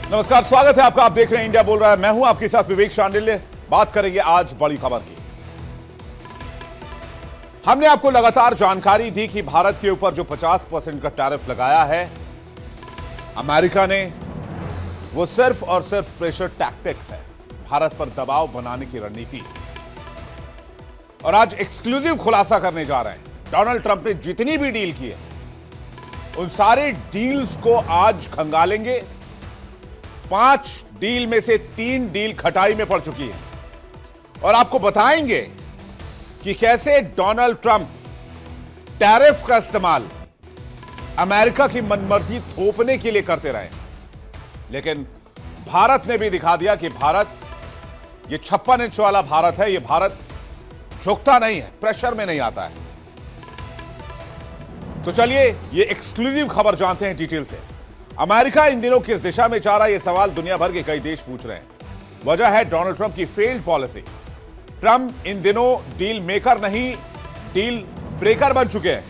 नमस्कार, स्वागत है आपका। आप देख रहे हैं इंडिया बोल रहा है। मैं हूं आपके साथ विवेक शांडिल्य। बात करेंगे आज बड़ी खबर की। हमने आपको लगातार जानकारी दी कि भारत के ऊपर जो 50% का टैरिफ लगाया है अमेरिका ने, वो सिर्फ और सिर्फ प्रेशर टैक्टिक्स है, भारत पर दबाव बनाने की रणनीति। और आज एक्सक्लूसिव खुलासा करने जा रहे हैं। डोनाल्ड ट्रंप ने जितनी भी डील की है उन सारे डील्स को आज खंगालेंगे। 5 डील में से 3 डील खटाई में पड़ चुकी है और आपको बताएंगे कि कैसे डोनाल्ड ट्रंप टैरिफ का इस्तेमाल अमेरिका की मनमर्जी थोपने के लिए करते रहे। लेकिन भारत ने भी दिखा दिया कि भारत, ये 56 इंच वाला भारत है। ये भारत झुकता नहीं है, प्रेशर में नहीं आता है। तो चलिए ये एक्सक्लूसिव खबर जानते हैं डिटेल से। अमेरिका इन दिनों किस दिशा में जा रहा है, यह सवाल दुनिया भर के कई देश पूछ रहे हैं। वजह है डोनाल्ड ट्रंप की फेल्ड पॉलिसी। ट्रंप इन दिनों डील मेकर नहीं, डील ब्रेकर बन चुके हैं।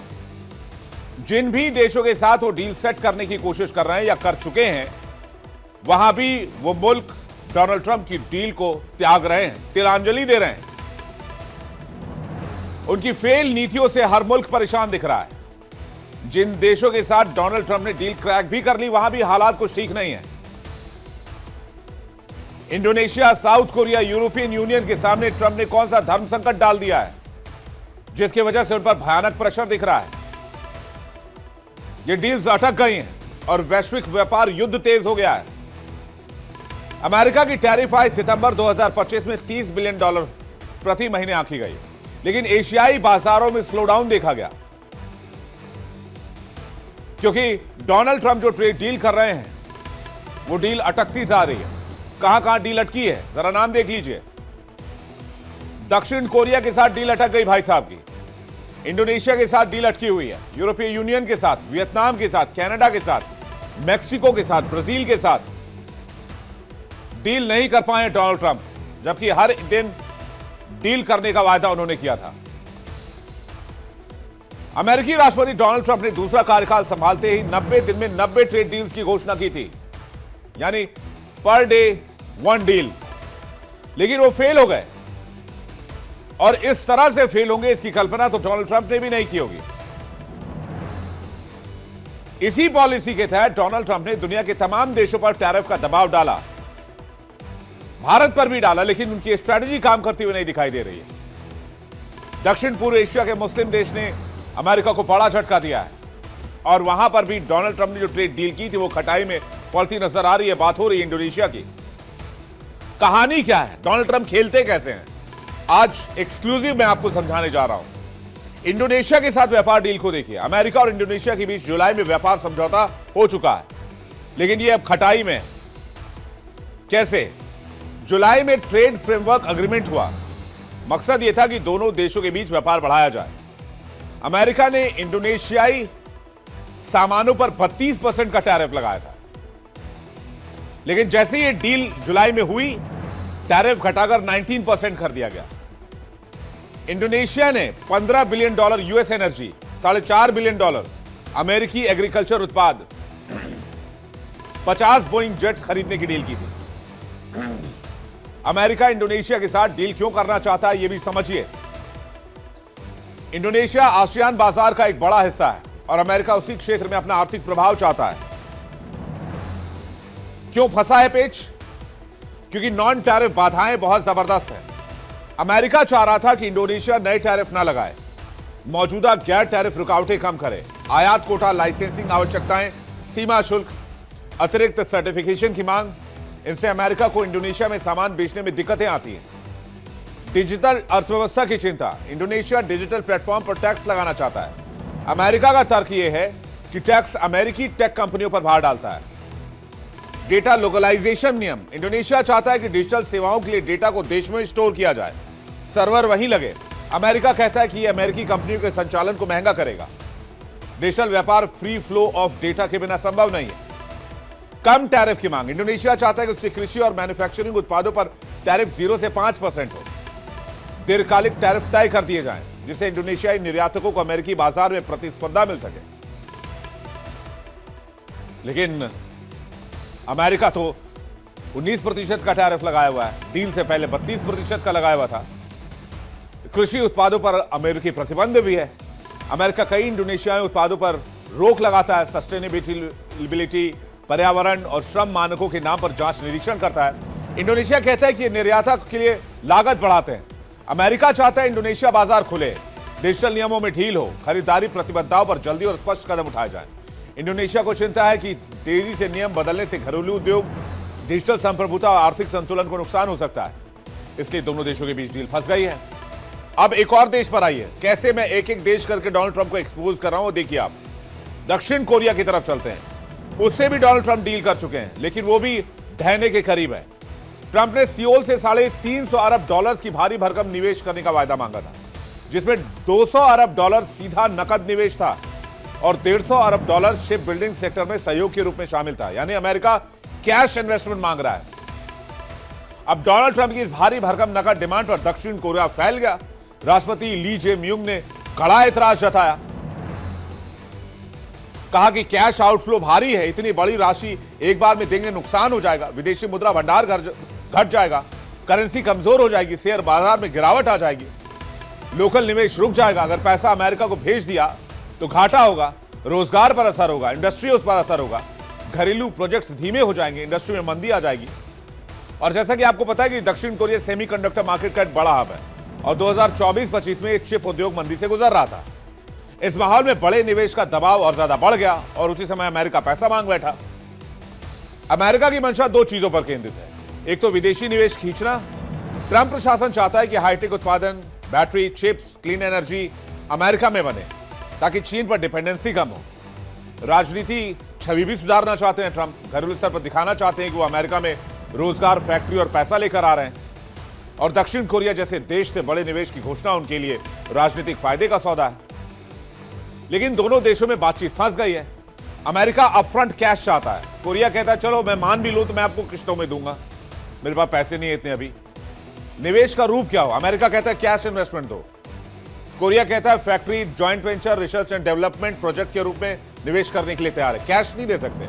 जिन भी देशों के साथ वो डील सेट करने की कोशिश कर रहे हैं या कर चुके हैं, वहां भी वो मुल्क डोनाल्ड ट्रंप की डील को त्याग रहे हैं, तिलांजलि दे रहे हैं। उनकी फेल नीतियों से हर मुल्क परेशान दिख रहा है। जिन देशों के साथ डोनाल्ड ट्रंप ने डील क्रैक भी कर ली, वहां भी हालात कुछ ठीक नहीं है। Indonesia, south Korea, European union के सामने ट्रंप ने कौन सा धर्म संकट डाल दिया है, जिसकी वजह से उन पर भयानक प्रेशर दिख रहा है। ये डील्स अटक गई हैं और वैश्विक व्यापार युद्ध तेज हो गया है। अमेरिका की टैरिफ आय सितंबर 2025 में $30 बिलियन प्रति महीने आंकी गई, लेकिन एशियाई बाजारों में स्लोडाउन देखा गया क्योंकि डोनाल्ड ट्रंप जो ट्रेड डील कर रहे हैं वो डील अटकती जा रही है। कहां कहां डील अटकी है, जरा नाम देख लीजिए। दक्षिण कोरिया के साथ डील अटक गई भाई साहब की। इंडोनेशिया के साथ डील अटकी हुई है। यूरोपीय यूनियन के साथ, वियतनाम के साथ, कनाडा के साथ, मैक्सिको के साथ, ब्राजील के साथ डील नहीं कर पाए डोनाल्ड ट्रंप, जबकि हर दिन डील करने का वायदा उन्होंने किया था। अमेरिकी राष्ट्रपति डोनाल्ड ट्रंप ने दूसरा कार्यकाल संभालते ही 90 दिन में 90 ट्रेड डील्स की घोषणा की थी, यानी पर डे 1 डील। लेकिन वो फेल हो गए और इस तरह से फेल होंगे इसकी कल्पना तो डोनाल्ड ट्रंप ने भी नहीं की होगी। इसी पॉलिसी के तहत डोनाल्ड ट्रंप ने दुनिया के तमाम देशों पर टैरिफ का दबाव डाला, भारत पर भी डाला, लेकिन उनकी स्ट्रैटेजी काम करती हुई नहीं दिखाई दे रही है। दक्षिण पूर्व एशिया के मुस्लिम देश ने अमेरिका को बड़ा झटका दिया है और वहां पर भी डोनाल्ड ट्रंप ने जो ट्रेड डील की थी वो खटाई में पलती नजर आ रही है। बात हो रही है इंडोनेशिया की। कहानी क्या है, डोनाल्ड ट्रंप खेलते कैसे हैं, आज एक्सक्लूसिव मैं आपको समझाने जा रहा हूं। इंडोनेशिया के साथ व्यापार डील को देखिए। अमेरिका और इंडोनेशिया के बीच जुलाई में व्यापार समझौता हो चुका है, लेकिन ये अब खटाई में। कैसे? जुलाई में ट्रेड फ्रेमवर्क अग्रीमेंट हुआ। मकसद यह था कि दोनों देशों के बीच व्यापार बढ़ाया जाए। अमेरिका ने इंडोनेशियाई सामानों पर 32% का टैरिफ लगाया था, लेकिन जैसे ये डील जुलाई में हुई, टैरिफ घटाकर 19% कर दिया गया। इंडोनेशिया ने $15 बिलियन यूएस एनर्जी, $4.5 बिलियन अमेरिकी एग्रीकल्चर उत्पाद, 50 बोइंग जेट्स खरीदने की डील की थी। अमेरिका इंडोनेशिया के साथ डील क्यों करना चाहता है, यह भी समझिए। इंडोनेशिया आसियान बाजार का एक बड़ा हिस्सा है और अमेरिका उसी क्षेत्र में अपना आर्थिक प्रभाव चाहता है। क्यों फंसा है पेच? क्योंकि नॉन टैरिफ बाधाएं बहुत जबरदस्त हैं। अमेरिका चाह रहा था कि इंडोनेशिया नए टैरिफ ना लगाए, मौजूदा गैर टैरिफ रुकावटें कम करे। आयात कोटा, लाइसेंसिंग आवश्यकताएं, सीमा शुल्क, अतिरिक्त सर्टिफिकेशन की मांग, इनसे अमेरिका को इंडोनेशिया में सामान बेचने में दिक्कतें आती हैं। डिजिटल अर्थव्यवस्था की चिंता। इंडोनेशिया डिजिटल प्लेटफॉर्म पर टैक्स लगाना चाहता है। अमेरिका का तर्क यह है कि टैक्स अमेरिकी टेक कंपनियों पर भार डालता है। डेटा लोकलाइजेशन नियम। इंडोनेशिया चाहता है कि डिजिटल सेवाओं के लिए डेटा को देश में स्टोर किया जाए, सर्वर वहीं लगे। अमेरिका कहता है कि यह अमेरिकी कंपनियों के संचालन को महंगा करेगा। डिजिटल व्यापार फ्री फ्लो ऑफ डेटा के बिना संभव नहीं है। कम टैरिफ की मांग। इंडोनेशिया चाहता है कि उसके कृषि और मैन्युफैक्चरिंग उत्पादों पर टैरिफ 0 से 5% हो। दीर्घकालिक टैरिफ तय कर दिए जाएं, जिससे इंडोनेशियाई निर्यातकों को अमेरिकी बाजार में प्रतिस्पर्धा मिल सके। लेकिन अमेरिका तो 19% का टैरिफ लगाया हुआ है। डील से पहले 32% का लगाया हुआ था। कृषि उत्पादों पर अमेरिकी प्रतिबंध भी है। अमेरिका कई इंडोनेशियाई उत्पादों पर रोक लगाता है। सस्टेनेबिलिटी, पर्यावरण और श्रम मानकों के नाम पर जांच निरीक्षण करता है। इंडोनेशिया कहता है कि निर्यातक के लिए लागत बढ़ाते हैं। अमेरिका चाहता है इंडोनेशिया बाजार खुले, डिजिटल नियमों में ढील हो, खरीदारी प्रतिबद्धताओं पर जल्दी और स्पष्ट कदम उठाए जाएं। इंडोनेशिया को चिंता है कि तेजी से नियम बदलने से घरेलू उद्योग, डिजिटल संप्रभुता और आर्थिक संतुलन को नुकसान हो सकता है। इसलिए दोनों देशों के बीच डील फंस गई है। अब एक और देश पर आई है। कैसे मैं एक एक देश करके डोनाल्ड ट्रंप को एक्सपोज कर रहा हूं, देखिए आप। दक्षिण कोरिया की तरफ चलते हैं। उससे भी डोनाल्ड ट्रंप डील कर चुके हैं, लेकिन वो भी ढहने के करीब है। ट्रंप ने सियोल से $350 अरब की भारी भरकम निवेश करने का वायदा मांगा था, जिसमें $200 अरब सीधा नकद निवेश था और $150 अरब शिप बिल्डिंग सेक्टर में सहयोग के रूप में शामिल था। यानी अमेरिका कैश इन्वेस्टमेंट मांग रहा है। अब डोनाल्ड ट्रंप की इस भारी भरकम नकद डिमांड पर दक्षिण कोरिया फैल गया। राष्ट्रपति ली जे म्यूंग ने कड़ा एतराज जताया। कहा कि कैश आउटफ्लो भारी है, इतनी बड़ी राशि एक बार में देंगे नुकसान हो जाएगा, विदेशी मुद्रा भंडार घट जाएगा, करेंसी कमजोर हो जाएगी, शेयर बाजार में गिरावट आ जाएगी, लोकल निवेश रुक जाएगा। अगर पैसा अमेरिका को भेज दिया तो घाटा होगा, रोजगार पर असर होगा, इंडस्ट्री उस पर असर होगा, घरेलू प्रोजेक्ट्स धीमे हो जाएंगे, इंडस्ट्री में मंदी आ जाएगी। और जैसा कि आपको पता है कि दक्षिण कोरिया सेमीकंडक्टर मार्केट का एक बड़ा हब है और 2024-25 में चिप उद्योग मंदी से गुजर रहा था। इस माहौल में बड़े निवेश का दबाव और ज्यादा बढ़ गया और उसी समय अमेरिका पैसा मांग बैठा। अमेरिका की मंशा दो चीजों पर केंद्रित है। एक तो विदेशी निवेश खींचना। ट्रंप प्रशासन चाहता है कि हाईटेक उत्पादन, battery, chips, clean energy America में बने ताकि चीन पर डिपेंडेंसी कम हो। राजनीति छवि भी सुधारना चाहते हैं ट्रंप। घरेलू स्तर पर दिखाना चाहते हैं कि वो अमेरिका में रोजगार, फैक्ट्री और पैसा लेकर आ रहे हैं। और दक्षिण कोरिया जैसे देश से बड़े निवेश की घोषणा उनके लिए राजनीतिक फायदे का सौदा है। लेकिन दोनों देशों में बातचीत फंस गई है। अमेरिका अपफ्रंट कैश चाहता है। कोरिया कहता है चलो मैं मान भी लूं तो मैं आपको किश्तों में दूंगा, मेरे पास पैसे नहीं है इतने अभी। निवेश का रूप क्या हो? अमेरिका कहता है कैश इन्वेस्टमेंट दो। कोरिया कहता है factory, joint venture, research and development project के रूप में निवेश करने के लिए तैयार है, कैश नहीं दे सकते।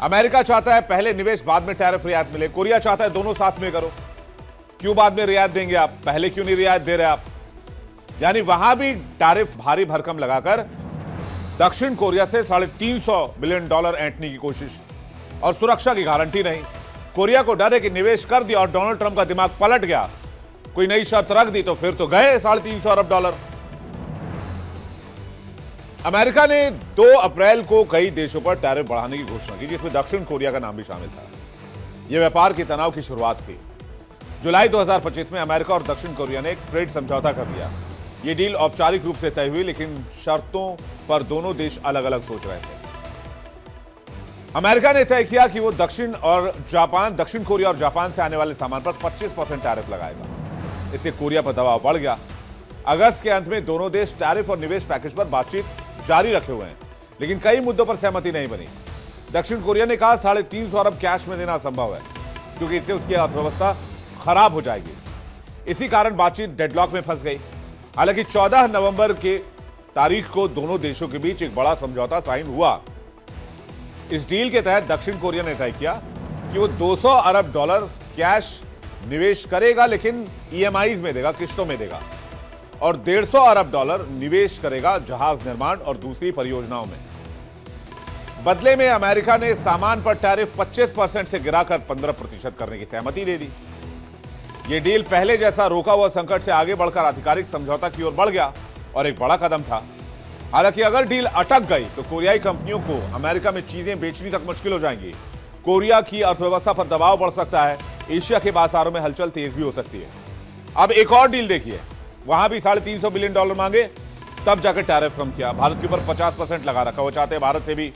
अमेरिका चाहता है पहले निवेश बाद में टैरिफ रियायत मिले। कोरिया चाहता है दोनों साथ में करो। क्यों बाद में रियायत देंगे आप, पहले क्यों नहीं रियायत दे रहे आप? यानी वहां भी टैरिफ भारी भरकम लगाकर दक्षिण कोरिया से $350 बिलियन ऐंठने की कोशिश और सुरक्षा की गारंटी नहीं। कोरिया को डर है कि निवेश कर दिया और डोनाल्ड ट्रंप का दिमाग पलट गया, कोई नई शर्त रख दी तो फिर तो गए $350 अरब। अमेरिका ने 2 अप्रैल को कई देशों पर टैरिफ बढ़ाने की घोषणा की, जिसमें दक्षिण कोरिया का नाम भी शामिल था। यह व्यापार के तनाव की शुरुआत थी। जुलाई 2025 में अमेरिका और दक्षिण कोरिया ने एक ट्रेड समझौता कर लिया। यह डील औपचारिक रूप से तय हुई, लेकिन शर्तों पर दोनों देश अलग अलग सोच रहे थे। अमेरिका ने तय किया कि वो दक्षिण कोरिया और जापान से आने वाले सामान पर 25% टैरिफ लगाएगा। इससे कोरिया पर दबाव बढ़ गया। अगस्त के अंत में दोनों देश टैरिफ और निवेश पैकेज पर बातचीत जारी रखे हुए हैं, लेकिन कई मुद्दों पर सहमति नहीं बनी। दक्षिण कोरिया ने कहा 350 अरब कैश में देना संभव है, क्योंकि इससे उसकी अर्थव्यवस्था खराब हो जाएगी। इसी कारण बातचीत डेडलॉक में फंस गई। हालांकि 14 नवंबर के तारीख को दोनों देशों के बीच एक बड़ा समझौता साइन हुआ। इस डील के तहत दक्षिण कोरिया ने तय किया कि वो $200 अरब कैश निवेश करेगा, लेकिन EMIs में देगा, किश्तों में देगा, और $150 अरब निवेश करेगा जहाज निर्माण और दूसरी परियोजनाओं में। बदले में अमेरिका ने सामान पर टैरिफ 25% से गिराकर 15% करने की सहमति दे दी। यह डील पहले जैसा रोका हुआ संकट से आगे बढ़कर आधिकारिक समझौता की ओर बढ़ गया और एक बड़ा कदम था। हालांकि अगर डील अटक गई तो कोरियाई कंपनियों को अमेरिका में चीजें बेचनी तक मुश्किल हो जाएंगी। कोरिया की अर्थव्यवस्था पर दबाव बढ़ सकता है। एशिया के बाजारों में हलचल तेज भी हो सकती है। अब एक और डील देखिए, वहां भी $350 बिलियन मांगे, तब जाकर टैरिफ कम किया। भारत के ऊपर 50% लगा रखा। वो चाहते हैं भारत से भी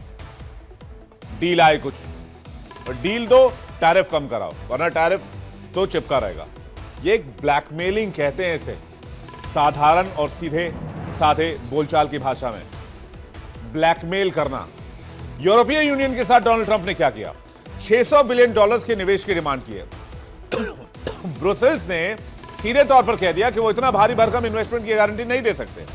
डील आए कुछ, और डील दो, टैरिफ कम कराओ, वरना टैरिफ तो चिपका रहेगा। ये एक ब्लैकमेलिंग कहते हैं इसे, साधारण और सीधे साधे बोलचाल की भाषा में ब्लैकमेल करना। यूरोपीय यूनियन के साथ डोनाल्ड ट्रंप ने क्या किया? $600 बिलियन के निवेश की डिमांड की है। ब्रुसेल्स ने सीधे तौर पर कह दिया कि वो इतना भारी भरकम इन्वेस्टमेंट की गारंटी नहीं दे सकते।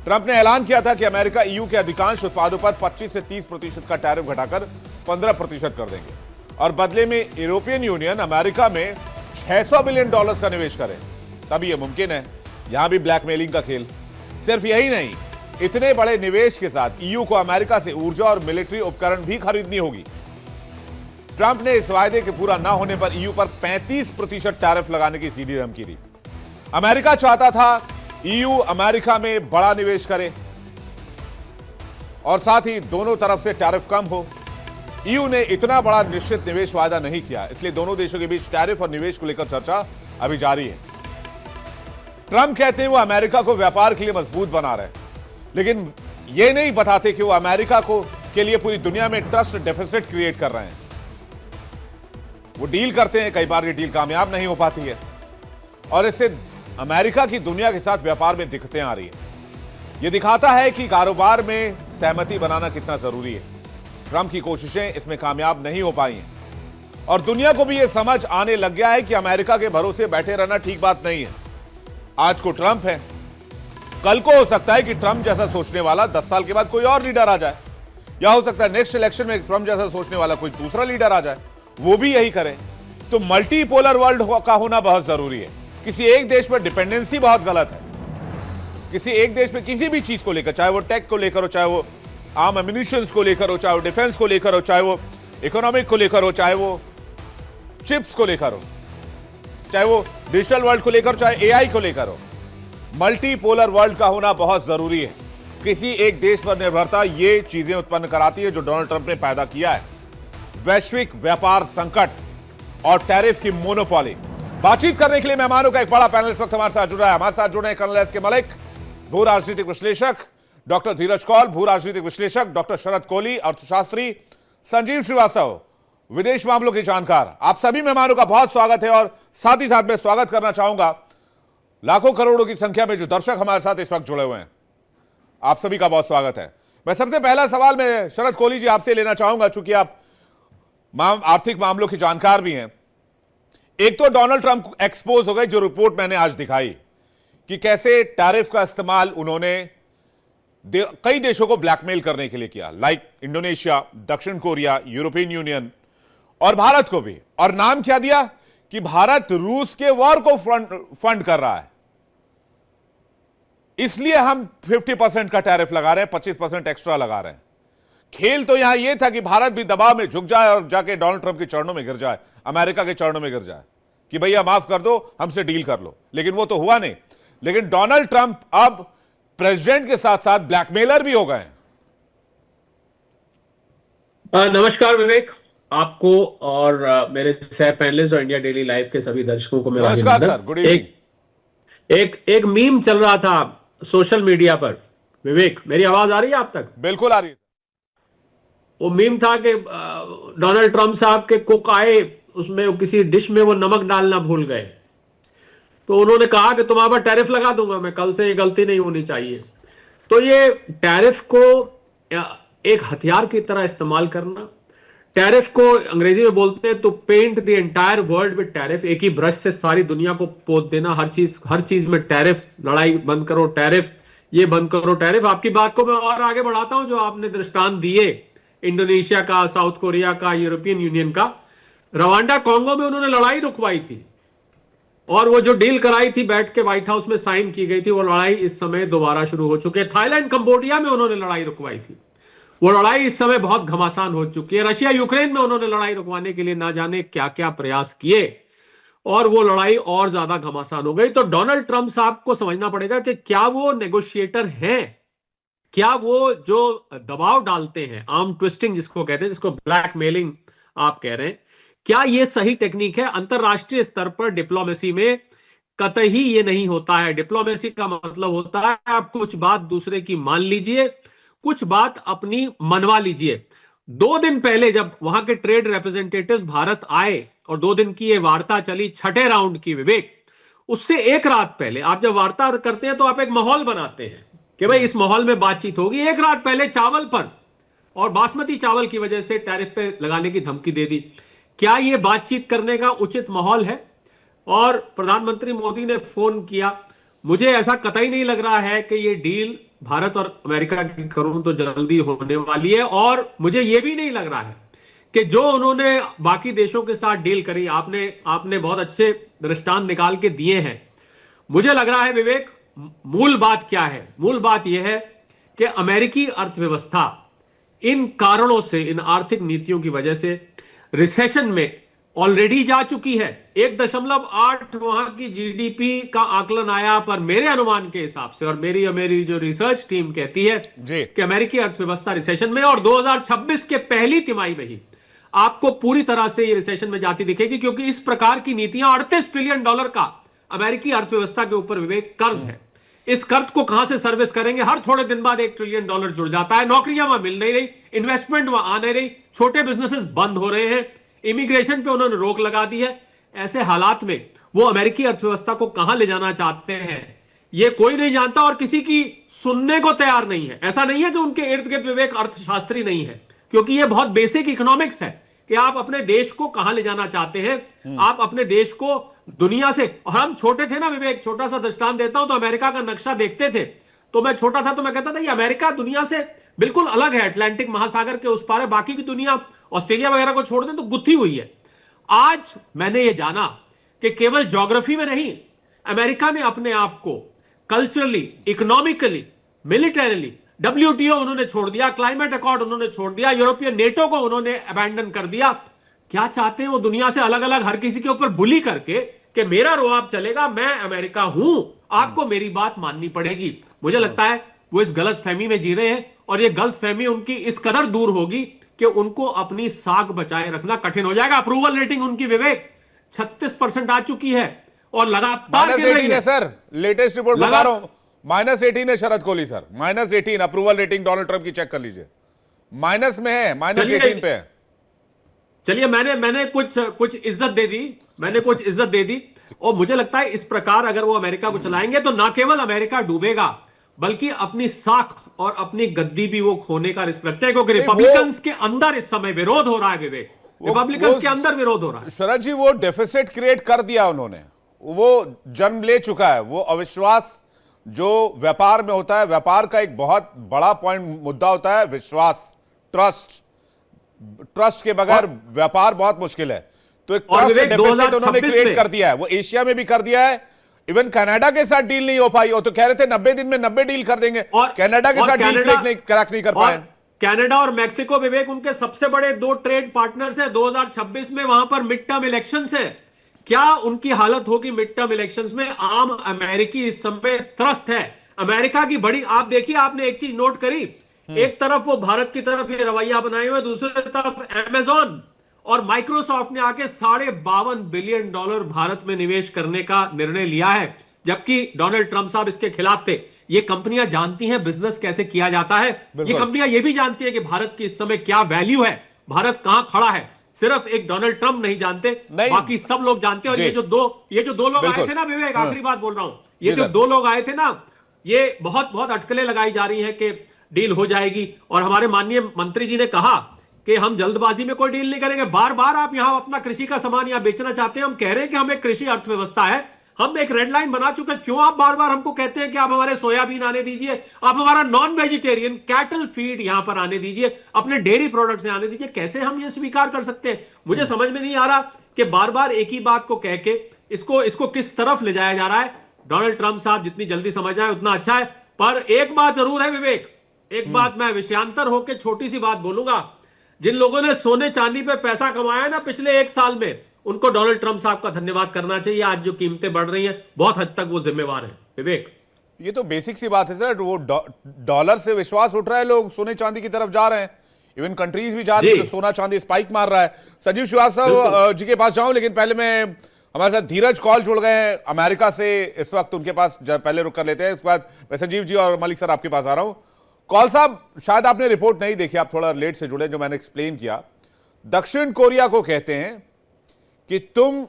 ट्रंप ने ऐलान किया था कि अमेरिका EU के अधिकांश उत्पादों पर 25 से 30% का टैरिफ घटाकर 15% कर देंगे और बदले में यूरोपियन यूनियन अमेरिका में $600 बिलियन का निवेश करे, तब यह मुमकिन है। यहां भी ब्लैकमेलिंग का खेल। सिर्फ यही नहीं, इतने बड़े निवेश के साथ ईयू को अमेरिका से ऊर्जा और मिलिट्री उपकरण भी खरीदनी होगी। ट्रंप ने इस वायदे के पूरा ना होने पर ईयू पर 35% टैरिफ लगाने की सीधी धमकी दी। अमेरिका चाहता था ईयू अमेरिका में बड़ा निवेश करे और साथ ही दोनों तरफ से टैरिफ कम हो। ईयू ने इतना बड़ा निश्चित निवेश वायदा नहीं किया, इसलिए दोनों देशों के बीच टैरिफ और निवेश को लेकर चर्चा अभी जारी है। ट्रंप कहते हैं वो अमेरिका को व्यापार के लिए मजबूत बना रहे हैं, लेकिन ये नहीं बताते कि वो अमेरिका को के लिए पूरी दुनिया में ट्रस्ट डेफिसिट क्रिएट कर रहे हैं। वो डील करते हैं, कई बार ये डील कामयाब नहीं हो पाती है और इससे अमेरिका की दुनिया के साथ व्यापार में दिक्कतें आ रही है। यह दिखाता है कि कारोबार में सहमति बनाना कितना जरूरी है। ट्रंप की कोशिशें इसमें कामयाब नहीं हो पाई हैं और दुनिया को भी यह समझ आने लग गया है कि अमेरिका के भरोसे बैठे रहना ठीक बात नहीं है। आज को ट्रंप है, कल को हो सकता है कि ट्रंप जैसा सोचने वाला 10 साल के बाद कोई और लीडर आ जाए, या हो सकता है नेक्स्ट इलेक्शन में ट्रंप जैसा सोचने वाला कोई दूसरा लीडर आ जाए, वो भी यही करे। तो मल्टीपोलर वर्ल्ड का होना बहुत जरूरी है। किसी एक देश पर डिपेंडेंसी बहुत गलत है। किसी एक देश में किसी भी चीज को लेकर, चाहे वो टेक को लेकर हो, चाहे वो आर्म एम्यूनिशंस को लेकर हो, चाहे वो डिफेंस को लेकर हो, चाहे वो इकोनॉमिक को लेकर हो, चाहे वो चिप्स को लेकर हो, चाहे वो डिजिटल वर्ल्ड को लेकर, चाहे एआई को लेकर हो, मल्टीपोलर वर्ल्ड का होना बहुत जरूरी है। किसी एक देश पर निर्भरता ये चीजें उत्पन्न कराती है जो डोनाल्ड ट्रंप ने पैदा किया है, वैश्विक व्यापार संकट और टैरिफ की मोनोपोली। बातचीत करने के लिए मेहमानों का एक बड़ा पैनल इस वक्त हमारे साथ जुड़ा है। हमारे साथ जुड़े हैं कर्नल एस.के. मलिक, भू राजनीतिक विश्लेषक, डॉक्टर धीरज कौल, भू राजनीतिक विश्लेषक, डॉक्टर शरद कोहली, अर्थशास्त्री संजीव श्रीवास्तव, विदेश मामलों के जानकार। आप सभी मेहमानों का बहुत स्वागत है और साथ ही साथ मैं स्वागत करना चाहूंगा लाखों करोड़ों की संख्या में जो दर्शक हमारे साथ इस वक्त जुड़े हुए हैं। आप सभी का बहुत स्वागत है। मैं सबसे पहला सवाल मैं शरद कोहली जी आपसे लेना चाहूंगा, चूंकि आप आर्थिक मामलों के जानकार भी हैं। एक तो डोनाल्ड ट्रंप एक्सपोज हो गए, जो रिपोर्ट मैंने आज दिखाई कि कैसे टैरिफ का इस्तेमाल उन्होंने कई देशों को ब्लैकमेल करने के लिए किया, लाइक इंडोनेशिया, दक्षिण कोरिया, यूरोपियन यूनियन और भारत को भी। और नाम क्या दिया कि भारत रूस के वॉर को फंड कर रहा है, इसलिए हम 50% का टैरिफ लगा रहे हैं, 25% एक्स्ट्रा लगा रहे हैं। खेल तो यहां यह था कि भारत भी दबाव में झुक जाए और जाके डोनाल्ड ट्रंप के चरणों में गिर जाए, अमेरिका के चरणों में गिर जाए कि भैया माफ कर दो, हमसे डील कर लो। लेकिन वो तो हुआ नहीं। लेकिन डोनाल्ड ट्रंप अब प्रेसिडेंट के साथ साथ ब्लैकमेलर भी हो गए। नमस्कार विवेक, आपको और मेरे सह पैनलिस्ट और इंडिया डेली लाइव के सभी दर्शकों को मेरा नमस्कार सर, गुड इवनिंग। एक मीम चल रहा था सोशल मीडिया पर। विवेक, मेरी आवाज आ रही है आप तक? बिल्कुल आ रही है। वो मीम था कि डोनाल्ड ट्रंप साहब के कुक आए, उसमें किसी डिश में वो नमक डालना भूल गए, तो उन्होंने कहा कि तुम्हारे पर टैरिफ लगा दूंगा मैं, कल से ये गलती नहीं होनी चाहिए। तो ये टैरिफ को एक हथियार की तरह इस्तेमाल करना, टैरिफ को अंग्रेजी में बोलते हैं तो paint the entire world with tariff, एक ही ब्रश से सारी दुनिया को पोत देना, हर चीज में टैरिफ, लड़ाई बंद करो टैरिफ, ये बंद करो टैरिफ। आपकी बात को मैं और आगे बढ़ाता हूं, जो आपने दृष्टांत दिए इंडोनेशिया का, साउथ कोरिया का, यूरोपियन यूनियन का। रवांडा कॉन्गो में उन्होंने लड़ाई रुकवाई थी और वो जो डील कराई थी बैठ के व्हाइट हाउस में साइन की गई थी, वो लड़ाई इस समय दोबारा शुरू हो चुकी है। थाईलैंड कंबोडिया में उन्होंने लड़ाई रुकवाई थी, वो लड़ाई इस समय बहुत घमासान हो चुकी है। रशिया यूक्रेन में उन्होंने लड़ाई रुकवाने के लिए ना जाने क्या क्या प्रयास किए और वो लड़ाई और ज्यादा घमासान हो गई। तो डोनाल्ड ट्रंप साहब को समझना पड़ेगा कि क्या वो नेगोशिएटर हैं, क्या वो जो दबाव डालते हैं, आर्म ट्विस्टिंग जिसको कहते हैं, जिसको ब्लैकमेलिंग आप कह रहे हैं, क्या ये सही टेक्निक है? अंतरराष्ट्रीय स्तर पर डिप्लोमेसी में कतई ये नहीं होता है। डिप्लोमेसी का मतलब होता है आप कुछ बात दूसरे की मान लीजिए, कुछ बात अपनी मनवा लीजिए। 2 दिन पहले जब वहां के ट्रेड रिप्रेजेंटेटिव्स भारत आए और 2 दिन की ये वार्ता चली, छठे राउंड की, विवेक, उससे एक रात पहले आप जब वार्ता करते हैं तो आप एक माहौल बनाते हैं कि भाई इस माहौल में बातचीत होगी। एक रात पहले चावल पर और बासमती चावल की वजह से टैरिफ पे लगाने की धमकी दे दी। क्या यह बातचीत करने का उचित माहौल है? और प्रधानमंत्री मोदी ने फोन किया। मुझे ऐसा कतई नहीं लग रहा है कि यह डील भारत और अमेरिका की करूं तो जल्दी होने वाली है, और मुझे यह भी नहीं लग रहा है कि जो उन्होंने बाकी देशों के साथ डील करी, आपने आपने बहुत अच्छे दृष्टांत निकाल के दिए हैं। मुझे लग रहा है विवेक, मूल बात क्या है? मूल बात यह है कि अमेरिकी अर्थव्यवस्था इन कारणों से, इन आर्थिक नीतियों की वजह से रिसेशन में ऑलरेडी जा चुकी है। 1.8 वहां की जीडीपी का आकलन आया, पर मेरे अनुमान के हिसाब से, और मेरी जो रिसर्च टीम कहती है कि अमेरिकी अर्थव्यवस्था रिसेशन में, और 2026 के पहली तिमाही में ही आपको पूरी तरह से ये रिसेशन में जाती दिखेगी, क्योंकि इस प्रकार की नीतियां, $38 ट्रिलियन का अमेरिकी अर्थव्यवस्था के ऊपर विवेक कर्ज है। इस कर्ज को कहां से सर्विस करेंगे? हर थोड़े दिन बाद $1 ट्रिलियन जुड़ जाता है, नौकरियां वहां मिल नहीं रही, इन्वेस्टमेंट वहां आ नहीं रही, छोटे बिजनेसेस बंद हो रहे हैं, इमिग्रेशन पे उन्होंने रोक लगा दी है। ऐसे हालात में वो अमेरिकी अर्थव्यवस्था को कहां ले जाना चाहते हैं, ये कोई नहीं जानता और किसी की सुनने को तैयार नहीं है। ऐसा नहीं है कि उनके इर्द गिर्द विवेक अर्थशास्त्री नहीं है, क्योंकि ये बहुत बेसिक इकोनॉमिक्स है कि आप अपने देश को कहां ले जाना चाहते हैं। आप अपने देश को दुनिया से, और हम छोटे थे ना विवेक, छोटा सा दृष्टांत देता हूं, तो अमेरिका का नक्शा देखते थे, तो मैं छोटा था तो मैं कहता था ये अमेरिका दुनिया से बिल्कुल अलग है, अटलांटिक महासागर के उस पार है, बाकी की दुनिया ऑस्ट्रेलिया वगैरह को छोड़ दें तो गुत्थी हुई है। आज मैंने ये जाना कि केवल ज्योग्राफी में नहीं, अमेरिका ने अपने आप को कल्चरली, इकोनॉमिकली, मिलिटरीली, WTO उन्होंने छोड़ दिया, क्लाइमेट अकॉर्ड उन्होंने छोड़ दिया, यूरोपियन नेटो को उन्होंने अबैंडन कर दिया। क्या चाहते हैं वो? दुनिया से अलग अलग हर किसी के ऊपर बुली करके कि मेरा रुआब चलेगा, मैं अमेरिका हूं, आपको मेरी बात माननी पड़ेगी। मुझे लगता है वो इस गलत फहमी में जी रहे हैं, और ये गलत फहमी उनकी इस कदर दूर होगी कि उनको अपनी साख बचाए रखना कठिन हो जाएगा। अप्रूवल रेटिंग उनकी विवेक 36% आ चुकी है और लगातार गिर रही है। सर लेटेस्ट रिपोर्ट बता रहा हूं, -18 है Sharad Kohli sir, -18 approval rating Donald Trump की, चेक कर लीजिए, माइनस में है, -18 पे है। चलिए मैंने कुछ इज्जत दे दी, मैंने कुछ इज्जत दे दी, और मुझे लगता है इस प्रकार अगर वो अमेरिका को चलाएंगे तो ना केवल अमेरिका डूबेगा, बल्कि अपनी साख और अपनी गद्दी भी वो खोने का रिस्क रखते हैं, क्योंकि रिपब्लिकन्स के अंदर इस समय विरोध हो रहा है विवेक, रिपब्लिकन्स के अंदर विरोध हो रहा है। शरद जी, वो डेफिसिट क्रिएट कर दिया उन्होंने, वो जन्म ले चुका है, वो अविश्वास जो व्यापार में होता है, व्यापार का एक बहुत बड़ा पॉइंट मुद्दा होता है विश्वास, ट्रस्ट के बगैर व्यापार बहुत मुश्किल है। तो एक ट्रस्ट डेफिसिट उन्होंने क्रिएट कर दिया है, वो एशिया में भी कर दिया है, इवन कनाडा के साथ डील नहीं हो पाई, वो तो कह रहे थे 90 दिन में 90 डील कर देंगे, कनाडा के साथ डील क्रैक नहीं कर पाए। कनाडा और मैक्सिको विवेक उनके सबसे बड़े 2 ट्रेड पार्टनर्स हैं। 2026 में वहां पर मिड टर्म इलेक्शंस है, क्या उनकी हालत होगी मिड टर्म इलेक्शंस में? आम अमेरिकी इस समय त्रस्त है। अमेरिका की बड़ी, आप देखिए, आपने एक चीज नोट करी, एक तरफ वो भारत की तरफ ये रवैया बनाए हुए, दूसरी तरफ अमेजॉन और माइक्रोसॉफ्ट ने आके $52 बिलियन भारत में निवेश करने का निर्णय लिया है, जबकि डोनाल्ड ट्रंप साहब इसके खिलाफ थे। ये कंपनियां जानती हैं बिजनेस कैसे किया जाता है, ये कंपनियां ये भी जानती हैं कि भारत की इस समय क्या वैल्यू है, भारत कहां खड़ा है। सिर्फ एक डोनाल्ड ट्रंप नहीं जानते, बाकी सब लोग जानते हैं। और ये जो दो लोग आए थे ना विवेक, आखिरी बात बोल रहा हूं, ये जो 2 लोग आए थे ना, ये बहुत बहुत अटकलें लगाई जा रही है कि डील हो जाएगी, और हमारे माननीय मंत्री जी ने कहा कि हम जल्दबाजी में कोई डील नहीं करेंगे। बार बार आप यहां अपना कृषि का सामान यहां बेचना चाहते हैं, हम कह रहे हैं कि हम एक कृषि अर्थव्यवस्था है, हम एक रेड लाइन बना चुके हैं, क्यों आप बार बार हमको कहते हैं कि आप हमारे सोयाबीन आने दीजिए, आप हमारा नॉन वेजिटेरियन कैटल फीड यहां पर आने दीजिए, अपने डेयरी प्रोडक्ट्स आने दीजिए? कैसे हम ये स्वीकार कर सकते हैं? मुझे समझ में नहीं आ रहा कि बार बार एक ही बात को कह के इसको किस तरफ ले जाया जा रहा है। डोनाल्ड ट्रंप साहब जितनी जल्दी समझ आए उतना अच्छा है, पर एक बात जरूर है विवेक, एक बात मैं विषयांतर होकर छोटी सी बात बोलूंगा, जिन लोगों ने सोने चांदी पे पैसा कमाया ना पिछले 1 साल में, उनको डोनाल्ड ट्रंप साहब का धन्यवाद करना चाहिए। आज जो कीमतें बढ़ रही हैं, बहुत हद तक वो जिम्मेवार है विवेक। ये तो बेसिक सी बात है सर, वो डॉलर से विश्वास उठ रहा है, लोग सोने चांदी की तरफ जा रहे हैं, इवन कंट्रीज भी जा रही है, तो सोना चांदी स्पाइक मार रहा है। संजीव श्रीवास्तव जी के पास जाऊं, लेकिन पहले मैं, हमारे साथ धीरज कॉल जुड़ गए हैं अमेरिका से इस वक्त, उनके पास पहले रुक कर लेते हैं, उसके बाद मैं संजीव जी और मलिक सर आपके पास आ रहा हूं। कॉल साहब, शायद आपने रिपोर्ट नहीं देखी, आप थोड़ा लेट से जुड़े, जो मैंने एक्सप्लेन किया। दक्षिण कोरिया को कहते हैं कि तुम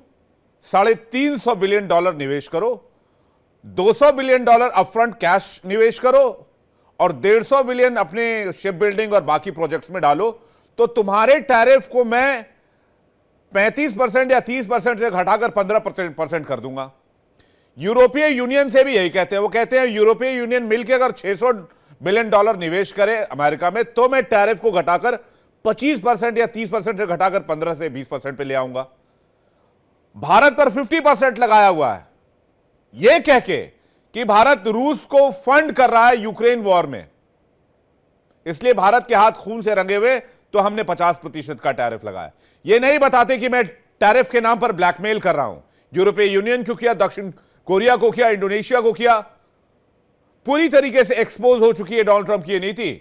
$350 बिलियन निवेश करो, $200 बिलियन अपफ्रंट कैश निवेश करो, और $150 बिलियन अपने शिप बिल्डिंग और बाकी प्रोजेक्ट्स में डालो, तो तुम्हारे टैरिफ को मैं 35% या 30% से घटाकर 15% कर दूंगा। यूरोपीय यूनियन से भी यही कहते हैं, वो कहते हैं यूरोपीय यूनियन मिलकर अगर $600 बिलियन निवेश करे अमेरिका में, तो मैं टैरिफ को घटाकर 25% या 30% से घटाकर 15 से 20% पे ले आऊंगा। भारत पर 50% लगाया हुआ है, यह कह के कि भारत रूस को फंड कर रहा है यूक्रेन वॉर में, इसलिए भारत के हाथ खून से रंगे हुए, तो हमने 50% का टैरिफ लगाया। यह नहीं बताते कि मैं टैरिफ के नाम पर ब्लैकमेल कर रहा हूं। यूरोपीय यूनियन को किया, दक्षिण कोरिया को किया, इंडोनेशिया को किया, पूरी तरीके से एक्सपोज हो चुकी है डोनाल्ड ट्रंप की यह नीति।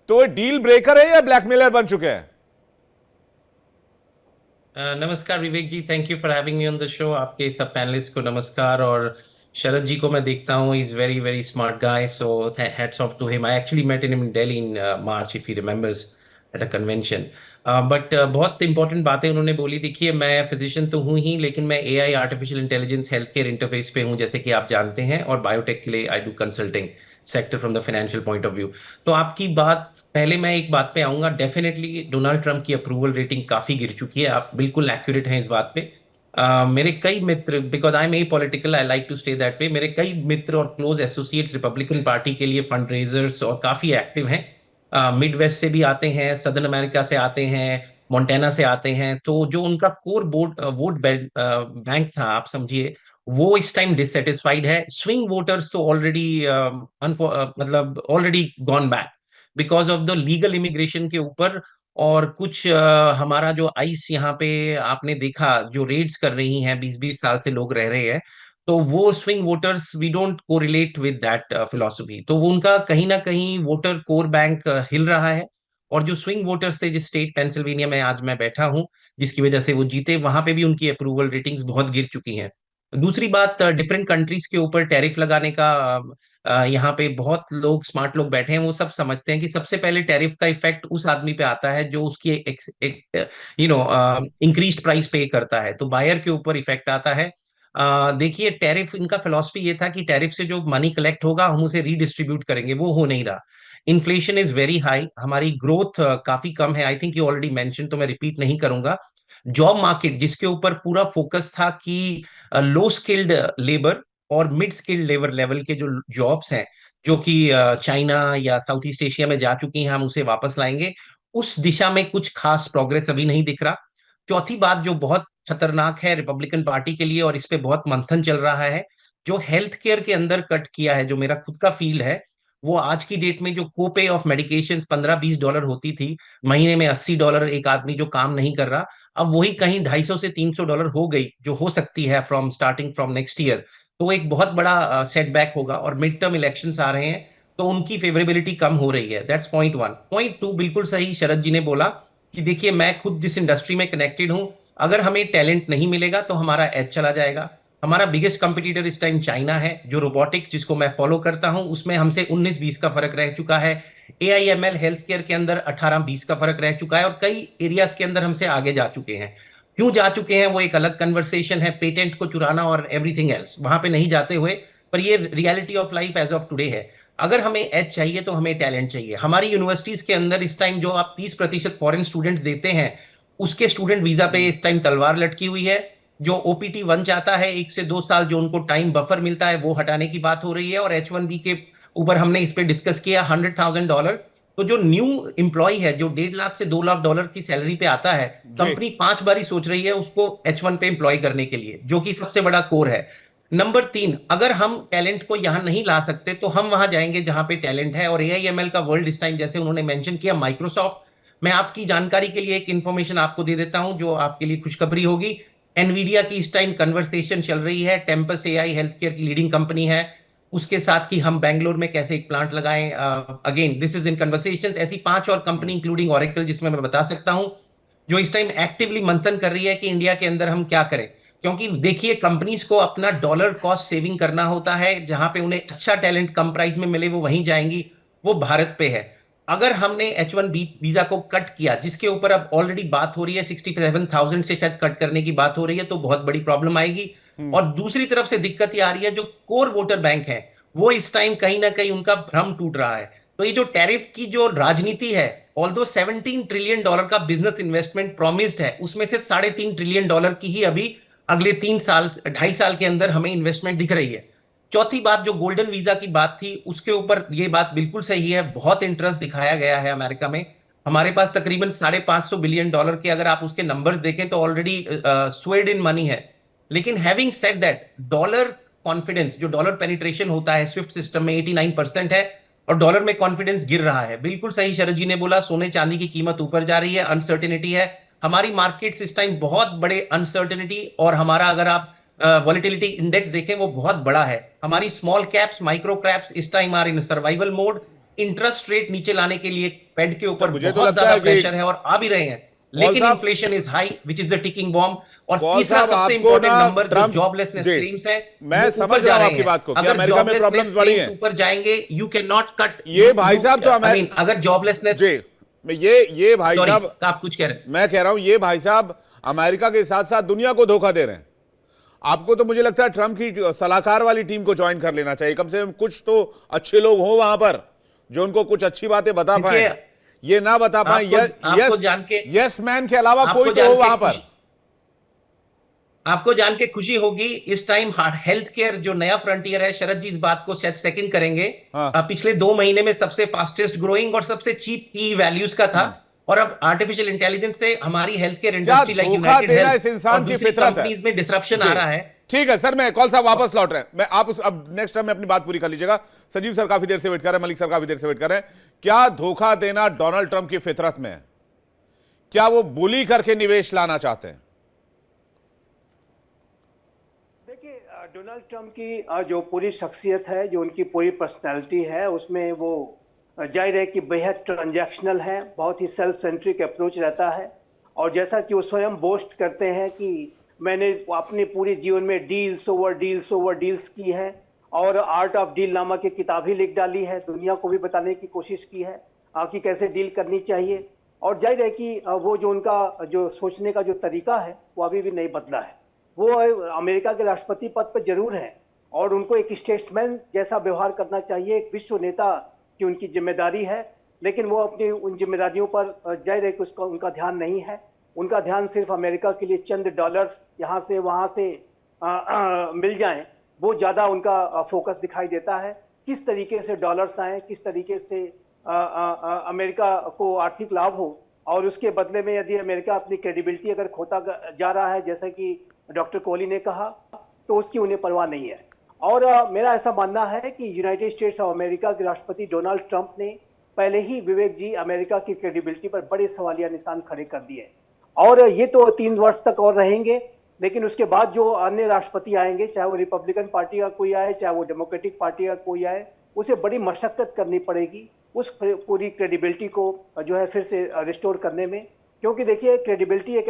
तो ये डील ब्रेकर है या ब्लैकमेलर बन चुके हैं? नमस्कार Vivek ji, thank you for having me on the show. आपके सब पैनलिस्ट को नमस्कार। और शरद जी को मैं देखता हूँ, is very very smart guy, so hats off to him. I actually met him in Delhi in March, if he remembers, at a convention. But बहुत इंपॉर्टेंट बातें उन्होंने बोली। देखिए, मैं फिजिशियन तो हूँ ही, लेकिन मैं AI, artificial intelligence, health care interface पे हूँ, जैसे कि आप जानते हैं, और बायोटेक के लिए I do consulting sector from the financial point of view. तो आपकी बात, पहले मैं एक बात पे आऊंगा। डेफिनेटली डोनाल्ड ट्रंप की अप्रूवल रेटिंग काफी गिर चुकी है, आप बिल्कुल एक्यूरेट हैं इस बात पे। मेरे कई मित्र, because I am apolitical, I like to stay that way, मेरे कई मित्र और क्लोज एसोसिएट्स रिपब्लिकन पार्टी के लिए फंड रेजर्स और काफी एक्टिव हैं। मिड वेस्ट से भी आते हैं, सदर्न अमेरिका से आते हैं, मोंटेना से आते हैं। तो जो उनका कोर वोट बैंक था, आप समझिए, वो इस टाइम डिससेटिस्फाइड है। स्विंग वोटर्स तो ऑलरेडी मतलब already gone back because of the legal immigration के ऊपर। और कुछ हमारा जो आइस यहाँ पे आपने देखा, जो रेड्स कर रही हैं, 20-20 साल से लोग रह रहे हैं, तो वो swing voters, we don't correlate with that philosophy. तो वो उनका कहीं ना कहीं वोटर कोर बैंक हिल रहा है। और जो स्विंग वोटर्स थे, जिस स्टेट पेंसिल्वेनिया में आज मैं बैठा हूं, जिसकी वजह से वो जीते, वहां पे भी उनकी अप्रूवल रेटिंग्स बहुत गिर चुकी हैं। दूसरी बात, डिफरेंट कंट्रीज के ऊपर टैरिफ लगाने का, यहाँ पे बहुत लोग, स्मार्ट लोग बैठे हैं, वो सब समझते हैं कि सबसे पहले टैरिफ का इफेक्ट उस आदमी पे आता है जो उसकी इंक्रीज प्राइस पे करता है, तो बायर के ऊपर इफेक्ट आता है। देखिए, टैरिफ, इनका फिलॉसफी ये था कि टैरिफ से जो मनी कलेक्ट होगा हम उसे रीडिस्ट्रीब्यूट करेंगे, वो हो नहीं रहा। इन्फ्लेशन इज वेरी हाई, हमारी ग्रोथ काफी कम है। I think you already mention, तो मैं रिपीट नहीं करूंगा। जॉब मार्केट, जिसके ऊपर पूरा फोकस था कि लो स्किल्ड लेबर और मिड स्किल्ड लेबर लेवल के जो जॉब्स हैं, जो कि चाइना या साउथ ईस्ट एशिया में जा चुकी हैं, हम उसे वापस लाएंगे, उस दिशा में कुछ खास प्रोग्रेस अभी नहीं दिख रहा। चौथी बात जो बहुत खतरनाक है रिपब्लिकन पार्टी के लिए, और इस पे बहुत मंथन चल रहा है, जो हेल्थ केयर के अंदर कट किया है, जो मेरा खुद का फील्ड है, वो आज की डेट में जो कोपे ऑफ मेडिकेशन $15-20 होती थी, महीने में $80 एक आदमी जो काम नहीं कर रहा, अब वही कहीं $250 से $300 हो गई, जो हो सकती है स्टार्टिंग फ्रॉम नेक्स्ट ईयर। तो एक बहुत बड़ा सेटबैक होगा। और मिड टर्म इलेक्शंस आ रहे हैं, तो उनकी फेवरेबिलिटी कम हो रही है। That's point one. Point two, बिल्कुल सही शरद जी ने बोला कि देखिए, मैं खुद जिस इंडस्ट्री में कनेक्टेड हूं, अगर हमें टैलेंट नहीं मिलेगा तो हमारा एज चला जाएगा। हमारा बिगेस्ट कंपटीटर इस टाइम चाइना है, जो रोबोटिक्स, जिसको मैं फॉलो करता हूं, उसमें हमसे 19-20 का फर्क रह चुका है। AIML हेल्थ केयर के अंदर 18-20 का फर्क रह चुका है, और कई एरियाज के अंदर हमसे आगे जा चुके हैं। क्यों जा चुके हैं वो एक अलग कन्वर्सेशन है, पेटेंट को चुराना और एवरीथिंग एल्स, वहां पे नहीं जाते हुए, पर ये reality of life as of today है। अगर हमें एज चाहिए तो हमें टैलेंट चाहिए। हमारी यूनिवर्सिटीज के अंदर इस टाइम जो आप 30% फॉरेन स्टूडेंट देते हैं, उसके स्टूडेंट वीजा पे इस टाइम तलवार लटकी हुई है। जो OPT 1 चाहता है, 1 से 2 साल जो उनको टाइम बफर मिलता है, वो हटाने की बात हो रही है। और H1B के ऊपर हमने इस पे डिस्कस किया, $100,000। तो जो न्यू एम्प्लॉय है, जो $1.5 से $2 लाख की सैलरी पे आता है, कंपनी 5 बार ही सोच रही है उसको H1 पे एम्प्लॉय करने के लिए, जो कि सबसे बड़ा कोर है। नंबर 3, अगर हम टैलेंट को यहां नहीं ला सकते, तो हम वहां जाएंगे जहां पे टैलेंट है। और AIML का वर्ल्ड इस टाइम, जैसे उन्होंने मेंशन किया, माइक्रोसॉफ्ट। मैं आपकी जानकारी के लिए एक इंफॉर्मेशन आपको दे देता हूं, जो आपके लिए खुशखबरी होगी। एनवीडिया की इस टाइम कन्वर्सेशन चल रही है, टेम्पस AI हेल्थ केयर की लीडिंग कंपनी है, उसके साथ कि हम बैंगलोर में कैसे एक प्लांट लगाएं। Again this is in conversations. ऐसी 5 और कंपनी, इंक्लूडिंग ऑरेकल, जिसमें मैं बता सकता हूं, जो इस टाइम एक्टिवली मंथन कर रही है कि इंडिया के अंदर हम क्या करें। क्योंकि देखिए, कंपनीज को अपना डॉलर कॉस्ट सेविंग करना होता है, जहां पे उन्हें अच्छा टैलेंट कम प्राइस में मिले, वो वहीं जाएंगी, वो भारत पे है। अगर हमने H1B वीजा को कट किया, जिसके ऊपर अब ऑलरेडी बात हो रही है, 67,000 से शायद कट करने की बात हो रही है, तो बहुत बड़ी प्रॉब्लम आएगी। और दूसरी तरफ से दिक्कत ये आ रही है, जो कोर वोटर बैंक है, वो इस टाइम कहीं ना कहीं उनका भ्रम टूट रहा है। तो ये जो टैरिफ की जो राजनीति है, ऑल्दो $17 ट्रिलियन का बिजनेस इन्वेस्टमेंट प्रॉमिस्ड है, उसमें से $3.5 ट्रिलियन की ही अभी अगले 3 साल, 2.5 साल के अंदर हमें इन्वेस्टमेंट दिख रही है। चौथी बात, जो गोल्डन वीजा की बात थी, उसके ऊपर ये बात बिल्कुल सही है, बहुत इंटरेस्ट दिखाया गया है अमेरिका में। हमारे पास तकरीबन $550 बिलियन के अगर आप उसके नंबर्स देखें तो ऑलरेडी स्वेड इन मनी है। लेकिन having said that, dollar confidence, जो डॉलर पेनिट्रेशन होता है स्विफ्ट सिस्टम में 89% है, और डॉलर में कॉन्फिडेंस गिर रहा है। बिल्कुल सही शरद जी ने बोला, सोने चांदी की कीमत ऊपर जा रही है, अनसर्टेनिटी है। हमारी मार्केट्स इस टाइम बहुत बड़े अनसर्टेनिटी, और हमारा अगर आप वॉलेटिलिटी इंडेक्स देखें वो बहुत बड़ा है। हमारी स्मॉल कैप्स, माइक्रो कैप्स इस time are in survival mode. Interest rate नीचे लाने के लिए फेड के ऊपर मुझे तो बहुत लगता ज्यादा है कि प्रेशर है और आ भी रहे हैं, लेकिन साहब, inflation is high which is the ticking bomb. और पॉल तीसरा साहब, सबसे आपको इंपॉर्टेंट ना नंबर जो ट्रम्प, जॉबलेसनेस जी, क्लेम्स है मैं वो समझ ऊपर रहा जा हूं रहे आपकी हैं। बात को कि अगर अमेरिका में जॉबलेसनेस प्रॉब्लम्स बढ़ी क्लेम्स हैं। ऊपर जाएंगे, यू कैन नॉट कट, ये भाई साहब तो आई मीन अगर जॉबलेसनेस, जी, मैं ये भाई सॉरी साहब, आप कुछ कह रहे हैं। मैं कह रहा हूं ये भाई साहब अमेरिका के साथ साथ दुनिया को धोखा दे रहे हैं। आपको तो मुझे लगता है ट्रम्प की सलाहकार वाली टीम को ज्वाइन कर लेना चाहिए। कम से कम कुछ तो अच्छे लोग हो वहां पर जो उनको कुछ अच्छी बातें बता पाए। ये ना बता पाए आपको जान के, यस मैन के अलावा कोई आपको तो हो जान के वहां पर। आपको जान के खुशी होगी, इस टाइम हेल्थ केयर जो नया फ्रंटियर है, शरद जी इस बात को शायद सेकंड करेंगे, हाँ। पिछले 2 महीने में सबसे फास्टेस्ट ग्रोइंग और सबसे चीप की वैल्यूज का था। और अब आर्टिफिशियल इंटेलिजेंस से हमारी हेल्थ केयर इंडस्ट्री लाइक धोखा यूनाइटेड देना हेल्थ इस और इंसान की दूसरी फितरत है। कंपनीज में डिसरप्शन जी, आ रहा है। ठीक है सर, मैं कॉल साहब वापस लौट रहे हैं। मैं आप अब नेक्स्ट टाइम में अपनी बात पूरी कर लीजिएगा। संजीव सर काफी देर से वेट कर रहे हैं, मलिक सर काफी देर से वेट कर रहे हैं। क्या धोखा देना डोनाल्ड ट्रंप की फितरत में है? क्या वो बुली करके निवेश लाना चाहते हैं? देखिए, डोनाल्ड ट्रंप की जो पूरी शख्सियत है, जो उनकी पूरी पर्सनैलिटी है, उसमें वो जाहिर है कि बेहद ट्रांजैक्शनल है, बहुत ही सेल्फ सेंट्रिक अप्रोच रहता है। और जैसा कि वो स्वयं बोस्ट करते हैं कि मैंने अपने पूरे जीवन में डील्स ओवर डील्स की है, और आर्ट ऑफ डील नामक की किताब ही लिख डाली है, दुनिया को भी बताने की कोशिश की है कि कैसे डील करनी चाहिए। और जाहिर है कि वो जो उनका जो सोचने का जो तरीका है वो अभी भी नहीं बदला है। वो अमेरिका के राष्ट्रपति पद पर जरूर है और उनको एक स्टेट्समैन जैसा व्यवहार करना चाहिए, एक विश्व नेता की उनकी जिम्मेदारी है, लेकिन वो अपनी उन जिम्मेदारियों पर जाहिर है कि उसका उनका ध्यान नहीं है। उनका ध्यान सिर्फ अमेरिका के लिए चंद डॉलर्स यहाँ से वहाँ से मिल जाएं, वो ज़्यादा उनका फोकस दिखाई देता है। किस तरीके से डॉलर्स आए, किस तरीके से अमेरिका को आर्थिक लाभ हो, और उसके बदले में यदि अमेरिका अपनी क्रेडिबिलिटी अगर खोता जा रहा है, जैसा कि डॉक्टर कोहली ने कहा, तो उसकी उन्हें परवाह नहीं है। और मेरा ऐसा मानना है कि यूनाइटेड स्टेट्स ऑफ अमेरिका के राष्ट्रपति डोनाल्ड ट्रंप ने पहले ही विवेक जी अमेरिका की क्रेडिबिलिटी पर बड़े सवालिया निशान खड़े कर दिए, और ये तो 3 वर्ष तक और रहेंगे। लेकिन उसके बाद जो अन्य राष्ट्रपति आएंगे, चाहे वो रिपब्लिकन पार्टी का कोई आए, चाहे वो डेमोक्रेटिक पार्टी का कोई आए, उसे बड़ी मशक्कत करनी पड़ेगी उस पूरी क्रेडिबिलिटी को जो है फिर से रिस्टोर करने में। क्योंकि देखिए, क्रेडिबिलिटी एक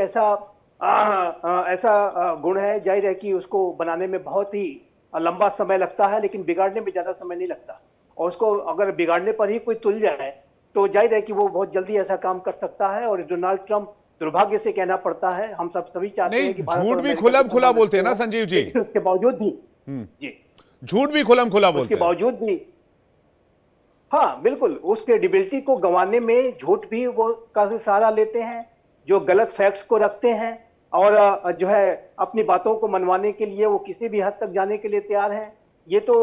ऐसा गुण है, जाहिर है कि उसको बनाने में बहुत ही लंबा समय लगता है, लेकिन बिगाड़ने में ज्यादा समय नहीं लगता। और उसको अगर बिगाड़ने पर ही कोई तुल जाए तो जाहिर है कि वो बहुत जल्दी ऐसा काम कर सकता है। और डोनाल्ड ट्रंप, दुर्भाग्य से कहना पड़ता है, हम सब सभी चाहते हैं कि झूठ भी खुलम खुला बोलते हैं ना संजीव जी, उसके बावजूद भी जी, झूठ भी खुलम खुला बोलते उसके हैं। बावजूद भी, हाँ बिल्कुल, उस क्रेडिबिलिटी को गंवाने में झूठ भी वो काफी सहारा लेते हैं, जो गलत फैक्ट्स को रखते हैं, और जो है अपनी बातों को मनवाने के लिए वो किसी भी हद तक जाने के लिए तैयार हैं। ये तो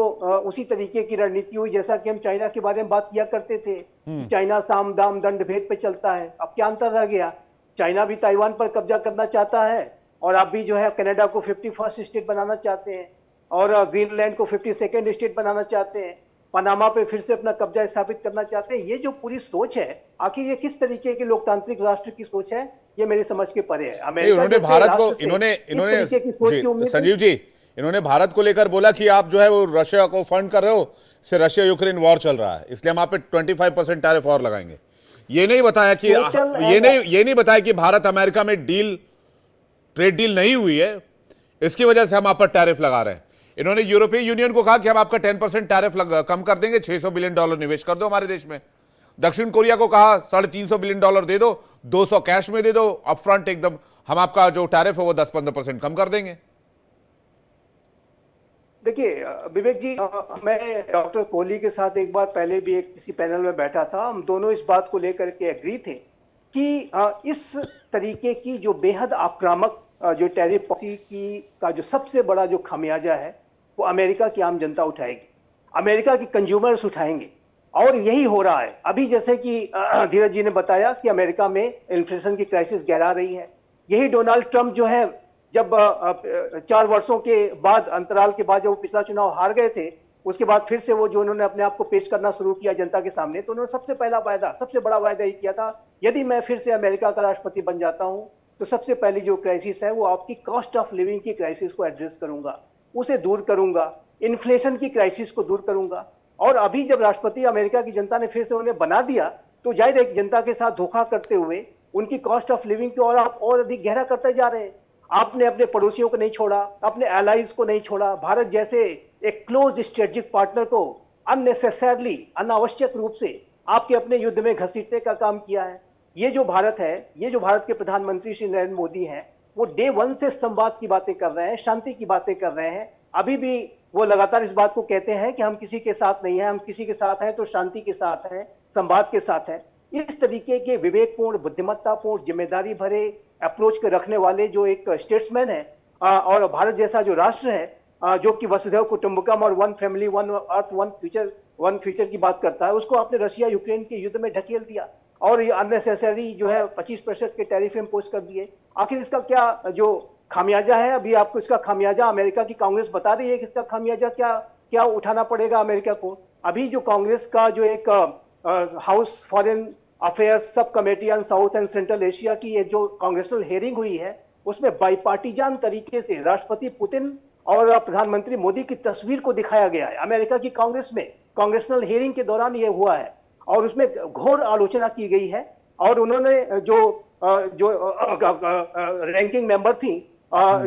उसी तरीके की रणनीति हुई जैसा कि हम चाइना के बारे में बात किया करते थे। चाइना साम दाम दंड भेद पे चलता है। अब क्या अंतर रह गया? चाइना भी ताइवान पर कब्जा करना चाहता है, और आप भी जो है कनाडा को 51st स्टेट बनाना चाहते हैं, और ग्रीनलैंड को 52nd स्टेट बनाना चाहते हैं, पनामा पे फिर से अपना कब्जा स्थापित करना चाहते हैं। ये जो पूरी सोच है, आखिर ये किस तरीके की लोकतांत्रिक राष्ट्र की सोच है, ये मेरी समझ के परे है। उन्होंने भारत को इन्होंने संजीव जी, इन्होंने भारत को लेकर बोला कि आप जो है वो रशिया को फंड कर रहे हो, इससे रशिया यूक्रेन वॉर चल रहा है, इसलिए हम आप पे 25% टैरिफ और लगाएंगे। ये नहीं बताया कि ये नहीं बताया कि भारत अमेरिका में ट्रेड डील नहीं हुई है, इसकी वजह से हम आप पर टैरिफ लगा रहे हैं। इन्होंने यूरोपीय यूनियन को कहा कि हम आपका 10% टैरिफ कम कर देंगे, $600 बिलियन निवेश कर दो हमारे देश में। दक्षिण कोरिया को कहा $350 बिलियन दे दो, 200 कैश में दे दो अपफ्रंट एकदम, हम आपका जो टैरिफ है वो 10-15% कम कर देंगे। देखिए विवेक जी, मैं डॉक्टर कोहली के साथ एक बार पहले भी एक किसी पैनल में बैठा था, हम दोनों इस बात को लेकर के एग्री थे कि इस तरीके की जो बेहद आक्रामक जो टैरिफ पॉलिसी की का जो सबसे बड़ा जो खामियाजा है वो अमेरिका की आम जनता उठाएगी, अमेरिका के कंज्यूमर्स उठाएंगे। और यही हो रहा है अभी, जैसे कि धीरज जी ने बताया कि अमेरिका में इन्फ्लेशन की क्राइसिस गहरा रही है। यही डोनाल्ड ट्रंप जो है, जब 4 वर्षों के बाद, अंतराल के बाद, जब वो पिछला चुनाव हार गए थे, उसके बाद फिर से वो जो उन्होंने अपने आप को पेश करना शुरू किया जनता के सामने, तो उन्होंने सबसे पहला वायदा, सबसे बड़ा वायदा ये किया था, यदि मैं फिर से अमेरिका का राष्ट्रपति बन जाता हूं तो सबसे पहली जो क्राइसिस है वो आपकी कॉस्ट ऑफ लिविंग की क्राइसिस को एड्रेस करूंगा, उसे दूर करूंगा, इन्फ्लेशन की क्राइसिस को दूर करूंगा। और अभी जब राष्ट्रपति अमेरिका की जनता ने फिर से उन्हें बना दिया, तो जाहिर है जनता के साथ धोखा करते हुए उनकी कॉस्ट ऑफ लिविंग को और आप और अधिक गहरा करते जा रहे हैं। आपने अपने पड़ोसियों को नहीं छोड़ा, अपने एलाइज को नहीं छोड़ा, भारत जैसे एक क्लोज स्ट्रेटेजिक पार्टनर को अननेसेसरली, अनावश्यक रूप से आपके अपने युद्ध में घसीटने का काम किया है। ये जो भारत है, ये जो भारत के प्रधानमंत्री श्री नरेंद्र मोदी हैं, वो डे 1 से संवाद की बातें कर रहे हैं, शांति की बातें कर रहे हैं। अभी भी वो लगातार इस बात को कहते हैं कि हम किसी के साथ नहीं हैं, हम किसी के साथ हैं तो शांति के साथ हैं, संवाद के साथ हैं। इस तरीके के विवेकपूर्ण, बुद्धिमत्तापूर्ण, जिम्मेदारी भरे अप्रोच के रखने वाले जो एक स्टेट्समैन है, और भारत जैसा जो राष्ट्र है जो कि वसुधैव कुटुंबकम और one family, one earth, one future की बात करता है, उसको आपने रशिया यूक्रेन के युद्ध में ढकेल दिया और ये अननेसेसरी जो है 25% के टैरिफ इम्पोज कर दिए। आखिर इसका क्या जो खामियाजा है, अभी आपको इसका खामियाजा अमेरिका की कांग्रेस बता रही है कि इसका खामियाजा क्या क्या उठाना पड़ेगा अमेरिका को। अभी जो कांग्रेस का जो एक house foreign affairs sub committee on south and central Asia की ये जो कांग्रेसनल हेयरिंग हुई है, उसमें बाईपार्टीजान तरीके से राष्ट्रपति पुतिन और प्रधानमंत्री मोदी की तस्वीर को दिखाया गया है। अमेरिका की कांग्रेस में कांग्रेसनल हेयरिंग के दौरान ये हुआ है और उसमें घोर आलोचना की गई है। और उन्होंने जो रैंकिंग मेंबर थी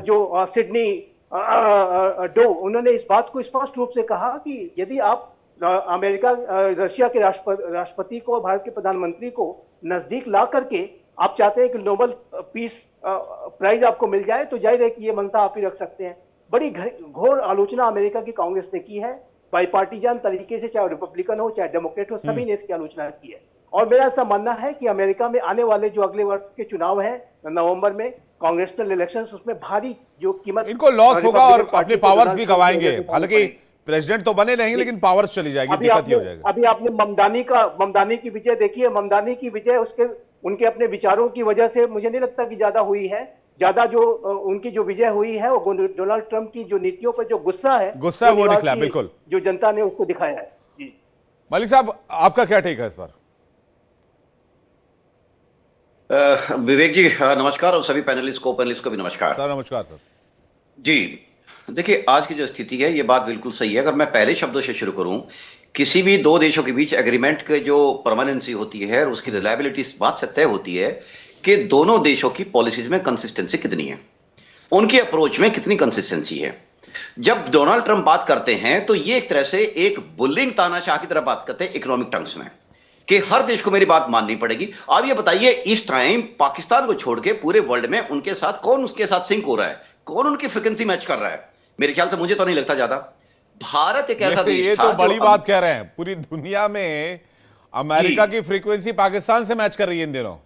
जो सिडनी डो, उन्होंने इस बात को स्पष्ट रूप से कहा कि यदि आप अमेरिका रशिया के राष्ट्रपति को, भारत के प्रधानमंत्री को नजदीक ला करके आप चाहते हैं कि नोबेल पीस प्राइज आपको मिल जाए, तो जाहिर है कि ये मनता आप ही रख सकते हैं। बड़ी घोर आलोचना अमेरिका की कांग्रेस ने की है, बाईपार्टीजान तरीके से, चाहे रिपब्लिकन हो चाहे डेमोक्रेट हो, सभी ने इसकी आलोचना की है। और मेरा ऐसा मानना है कि अमेरिका में आने वाले जो अगले वर्ष के चुनाव हैं नवंबर में, कांग्रेसनल इलेक्शंस, उसमें भारी जो कीमत इनको लॉस होगा और अपने पावर्स भी गवाएंगे। हालांकि प्रेसिडेंट तो बने नहीं, लेकिन पावर्स चली जाएगी, दिक्कत ही हो जाएगी। अभी आपने ममदानी की विजय देखी है। ममदानी की विजय उनके अपने विचारों की वजह से मुझे नहीं लगता कि ज्यादा हुई है। ज्यादा जो उनकी जो विजय हुई है वो डोनाल्ड ट्रंप की जो नीतियों पर जो गुस्सा है वो निकला, बिल्कुल, जो जनता ने उसको दिखाया है। जी मलिक साहब, आपका क्या टेक है इस पर? विवेक जी नमस्कार, और सभी पैनलिस्ट को भी नमस्कार। सर नमस्कार। सर जी देखिए, आज की जो स्थिति है ये बात बिल्कुल सही है। अगर मैं पहले शब्दों से शुरू करूं, किसी भी दो देशों के बीच एग्रीमेंट के जो परमानेंसी होती है और उसकी रिलायबिलिटी इस बात से तय होती है कि दोनों देशों की पॉलिसीज में कंसिस्टेंसी कितनी है, उनकी अप्रोच में कितनी कंसिस्टेंसी है। जब डोनाल्ड ट्रंप बात करते हैं तो ये एक तरह से एक बुलिंग तानाशाह की तरह बात करते हैं इकोनॉमिक टर्म्स में, कि हर देश को मेरी बात माननी पड़ेगी। आप ये बताइए, इस टाइम पाकिस्तान को छोड़ के पूरे वर्ल्ड में उनके साथ कौन उसके साथ सिंक हो रहा है, कौन उनकी फ्रिक्वेंसी मैच कर रहा है? मेरे ख्याल से मुझे तो नहीं लगता ज्यादा। भारत एक ऐसा देश था, ये तो बड़ी बात कह रहे हैं, पूरी दुनिया में अमेरिका की फ्रीक्वेंसी पाकिस्तान से मैच कर रही है इन दिनों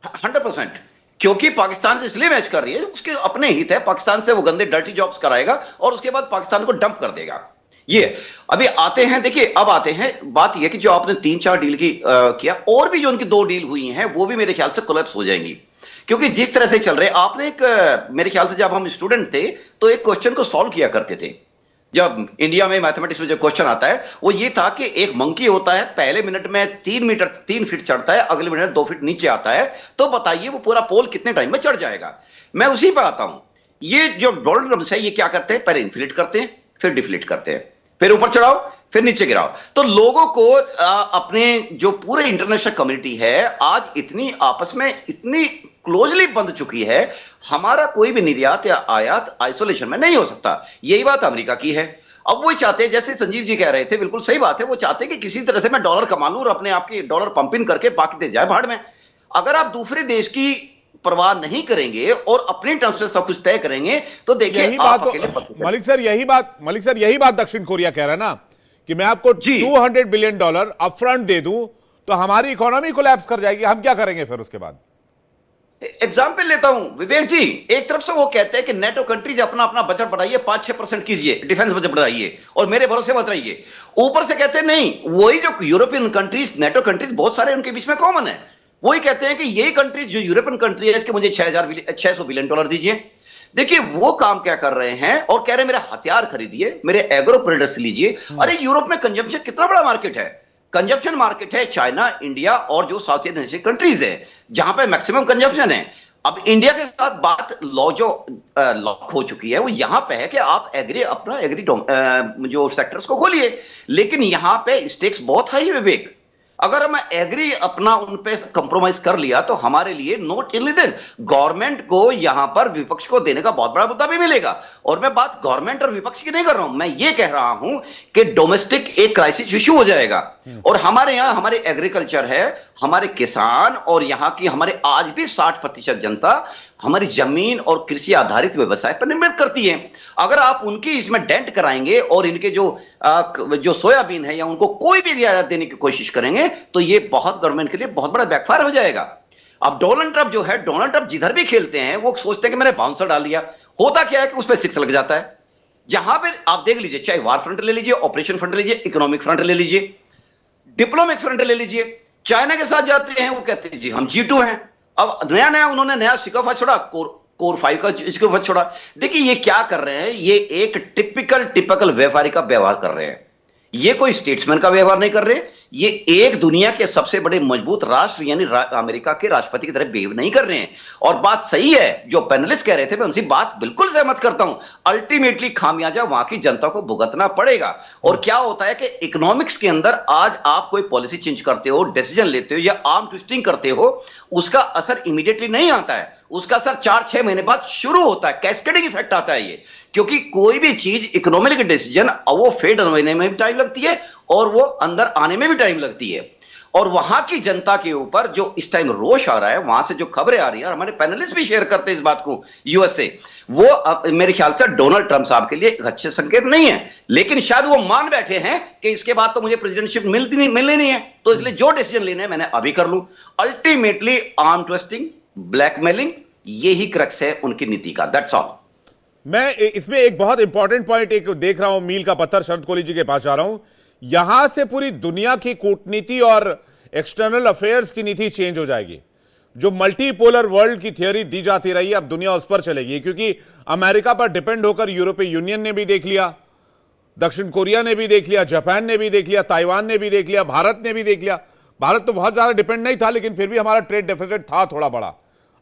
100%। क्योंकि पाकिस्तान से इसलिए मैच कर रही है, उसके अपने हित है। पाकिस्तान से वो गंदे डर्टी जॉब्स कराएगा और उसके बाद पाकिस्तान को डंप कर देगा। ये अभी आते हैं, देखिए अब आते हैं, बात यह कि जो आपने 3-4 डील की किया, और भी जो उनकी 2 डील हुई हैं वो भी मेरे ख्याल से कोलैप्स हो जाएंगी। क्योंकि जिस तरह से चल रहे, आपने एक मेरे ख्याल से जब हम स्टूडेंट थे तो एक क्वेश्चन को सॉल्व किया करते थे। जब इंडिया में मैथमेटिक्स में जो क्वेश्चन आता है वो ये था कि एक मंकी होता है, पहले मिनट में 3 फीट चढ़ता है, अगले मिनट में 2 फीट नीचे आता है, तो बताइए वो पूरा पोल कितने टाइम में चढ़ जाएगा। मैं उसी पर आता हूं। ये जो डोनाल्ड ट्रंप है ये क्या करते हैं, पहले इन्फ्लेट करते हैं, फिर डिफ्लेट करते हैं, फिर ऊपर चढ़ाओ, फिर नीचे गिराओ। तो लोगों को अपने जो पूरे इंटरनेशनल कम्युनिटी है आज इतनी आपस में इतनी क्लोजली बंध चुकी है, हमारा कोई भी निर्यात या आयात आइसोलेशन में नहीं हो सकता। यही बात अमेरिका की है। अब वो चाहते हैं, जैसे संजीव जी कह रहे थे, बिल्कुल सही बात है, वो चाहते हैं कि किसी तरह से मैं डॉलर कमा लूं और अपने आप की डॉलर पंपिंग करके बाकी दे जाए भाड़ में। अगर आप दूसरे देश की परवाह नहीं करेंगे और अपने टर्म्स में सब कुछ तय करेंगे तो देखिए यही बात तो, मलिक सर यही बात दक्षिण कोरिया कह रहा है ना कि मैं आपको $200 बिलियन अपफ्रंट दे दूं तो हमारी इकोनॉमी कोलैप्स कर जाएगी, हम क्या करेंगे फिर उसके बाद? एग्जाम्पल लेता हूं विवेक जी, एक तरफ से वो कहते हैं कि नेटो कंट्रीज अपना अपना बजट बढ़ाइए, 5-6% कीजिए, डिफेंस बजट बढ़ाइए और मेरे भरोसे मत रहिए। ऊपर से कहते हैं नहीं, वही जो यूरोपियन कंट्रीज, नेटो कंट्रीज बहुत सारे उनके बीच में कॉमन है, वही कहते हैं कि यही कंट्रीज जो यूरोपियन कंट्री है इसके मुझे $600 बिलियन दीजिए। देखिए वो काम क्या कर रहे हैं, और कह रहे हैं मेरे हथियार खरीदिए, मेरे एग्रो प्रोडक्ट्स लीजिए। अरे यूरोप में कंजम्पशन कितना बड़ा मार्केट है, कंजप्शन मार्केट है चाइना, इंडिया और जो साउथ एशियन कंट्रीज है जहां पे मैक्सिमम कंजप्शन है। अब इंडिया के साथ बात लॉक हो चुकी है, वो यहां पे है कि आप अपना एग्री जो सेक्टर्स को खोलिए, लेकिन यहां पे स्टेक्स बहुत हाई है विवेक। अगर मैं एग्री अपना उन पे कंप्रोमाइज कर लिया तो हमारे लिए नोट इन दिस, गवर्नमेंट को यहां पर विपक्ष को देने का बहुत बड़ा मुद्दा भी मिलेगा। और मैं बात गवर्नमेंट और विपक्ष की नहीं कर रहा हूं, मैं ये कह रहा हूं कि डोमेस्टिक एक क्राइसिस इश्यू हो जाएगा। और हमारे यहां हमारे एग्रीकल्चर है, हमारे किसान, और यहां की हमारे आज भी 60% जनता हमारी जमीन और कृषि आधारित व्यवसाय पर निर्भर करती है। अगर आप उनकी इसमें डेंट कराएंगे और इनके जो सोयाबीन है या उनको कोई भी रियायत देने की कोशिश करेंगे तो ये बहुत गवर्नमेंट के लिए बहुत बड़ा बैकफायर हो जाएगा। अब डोनाल्ड ट्रंप जो है, डोनाल्ड ट्रंप जिधर भी खेलते हैं वो सोचते हैं कि मैंने बाउंसर डाल दिया, होता क्या है कि उस पर 6 लग जाता है। जहां पे आप देख लीजिए, चाहे वार फ्रंट ले लीजिए, ऑपरेशन फ्रंट ले लीजिए, इकोनॉमिक फ्रंट ले लीजिए, डिप्लोमिक फ्रंट ले लीजिए, चाइना के साथ जाते हैं वो कहते हैं जी हम G2 हैं। अब नया उन्होंने नया शिकवा छोड़ा, कोर 5 का शिकवा छोड़ा। देखिए ये क्या कर रहे हैं, ये एक टिपिकल व्यापारी का व्यवहार कर रहे हैं, ये कोई स्टेट्समैन का व्यवहार नहीं कर रहे। ये एक दुनिया के सबसे बड़े मजबूत राष्ट्र यानी अमेरिका के राष्ट्रपति की तरह बिहेव नहीं कर रहे हैं। और बात सही है जो पैनलिस्ट कह रहे थे, मैं उनसी बात बिल्कुल सहमत करता हूं। अल्टीमेटली खामियाजा वहां की जनता को भुगतना पड़ेगा। और क्या होता है कि इकोनॉमिक्स के अंदर आज आप कोई पॉलिसी चेंज करते हो, डिसीजन लेते हो या आर्म ट्विस्टिंग करते हो, उसका असर इमीडिएटली नहीं आता है, उसका असर 4-6 महीने बाद शुरू होता है, कैस्केडिंग इफेक्ट आता है ये। क्योंकि कोई भी चीज इकोनॉमिक डिसीजन वो फेड होने में भी टाइम लगती है और वो अंदर आने में भी टाइम लगती है। और वहां की जनता के ऊपर जो इस टाइम रोष आ रहा है, वहां से जो खबरें आ रही हैं, और हमारे पैनलिस्ट भी शेयर करते हैं इस बात को यूएस से, वो मेरे ख्याल से डोनाल्ड ट्रंप साहब के लिए एक अच्छे संकेत नहीं है। लेकिन शायद वो मान बैठे हैं कि इसके बाद तो मुझे प्रेसिडेंटशिप मिलनी नहीं है, तो इसलिए जो डिसीजन लेने हैं मैंने अभी कर लूं। अल्टीमेटली आर्म ट्विस्टिंग, ब्लैकमेलिंग, यही क्रक्स है उनकी नीति का। That's all. मैं इसमें एक बहुत इंपॉर्टेंट पॉइंट एक देख रहा हूं, मील का पत्थर शरद कोहली जी के पास जा रहा हूं। यहां से पूरी दुनिया की कूटनीति और एक्सटर्नल अफेयर्स की नीति चेंज हो जाएगी। जो मल्टीपोलर वर्ल्ड की थियरी दी जाती रही है, अब दुनिया उस पर चलेगी, क्योंकि अमेरिका पर डिपेंड होकर यूरोपीय यूनियन ने भी देख लिया, दक्षिण कोरिया ने भी देख लिया, जापान ने भी देख लिया, ताइवान ने भी देख लिया, भारत ने भी देख लिया। भारत तो बहुत ज्यादा डिपेंड नहीं था, लेकिन फिर भी हमारा ट्रेड डेफिसिट था थोड़ा बड़ा।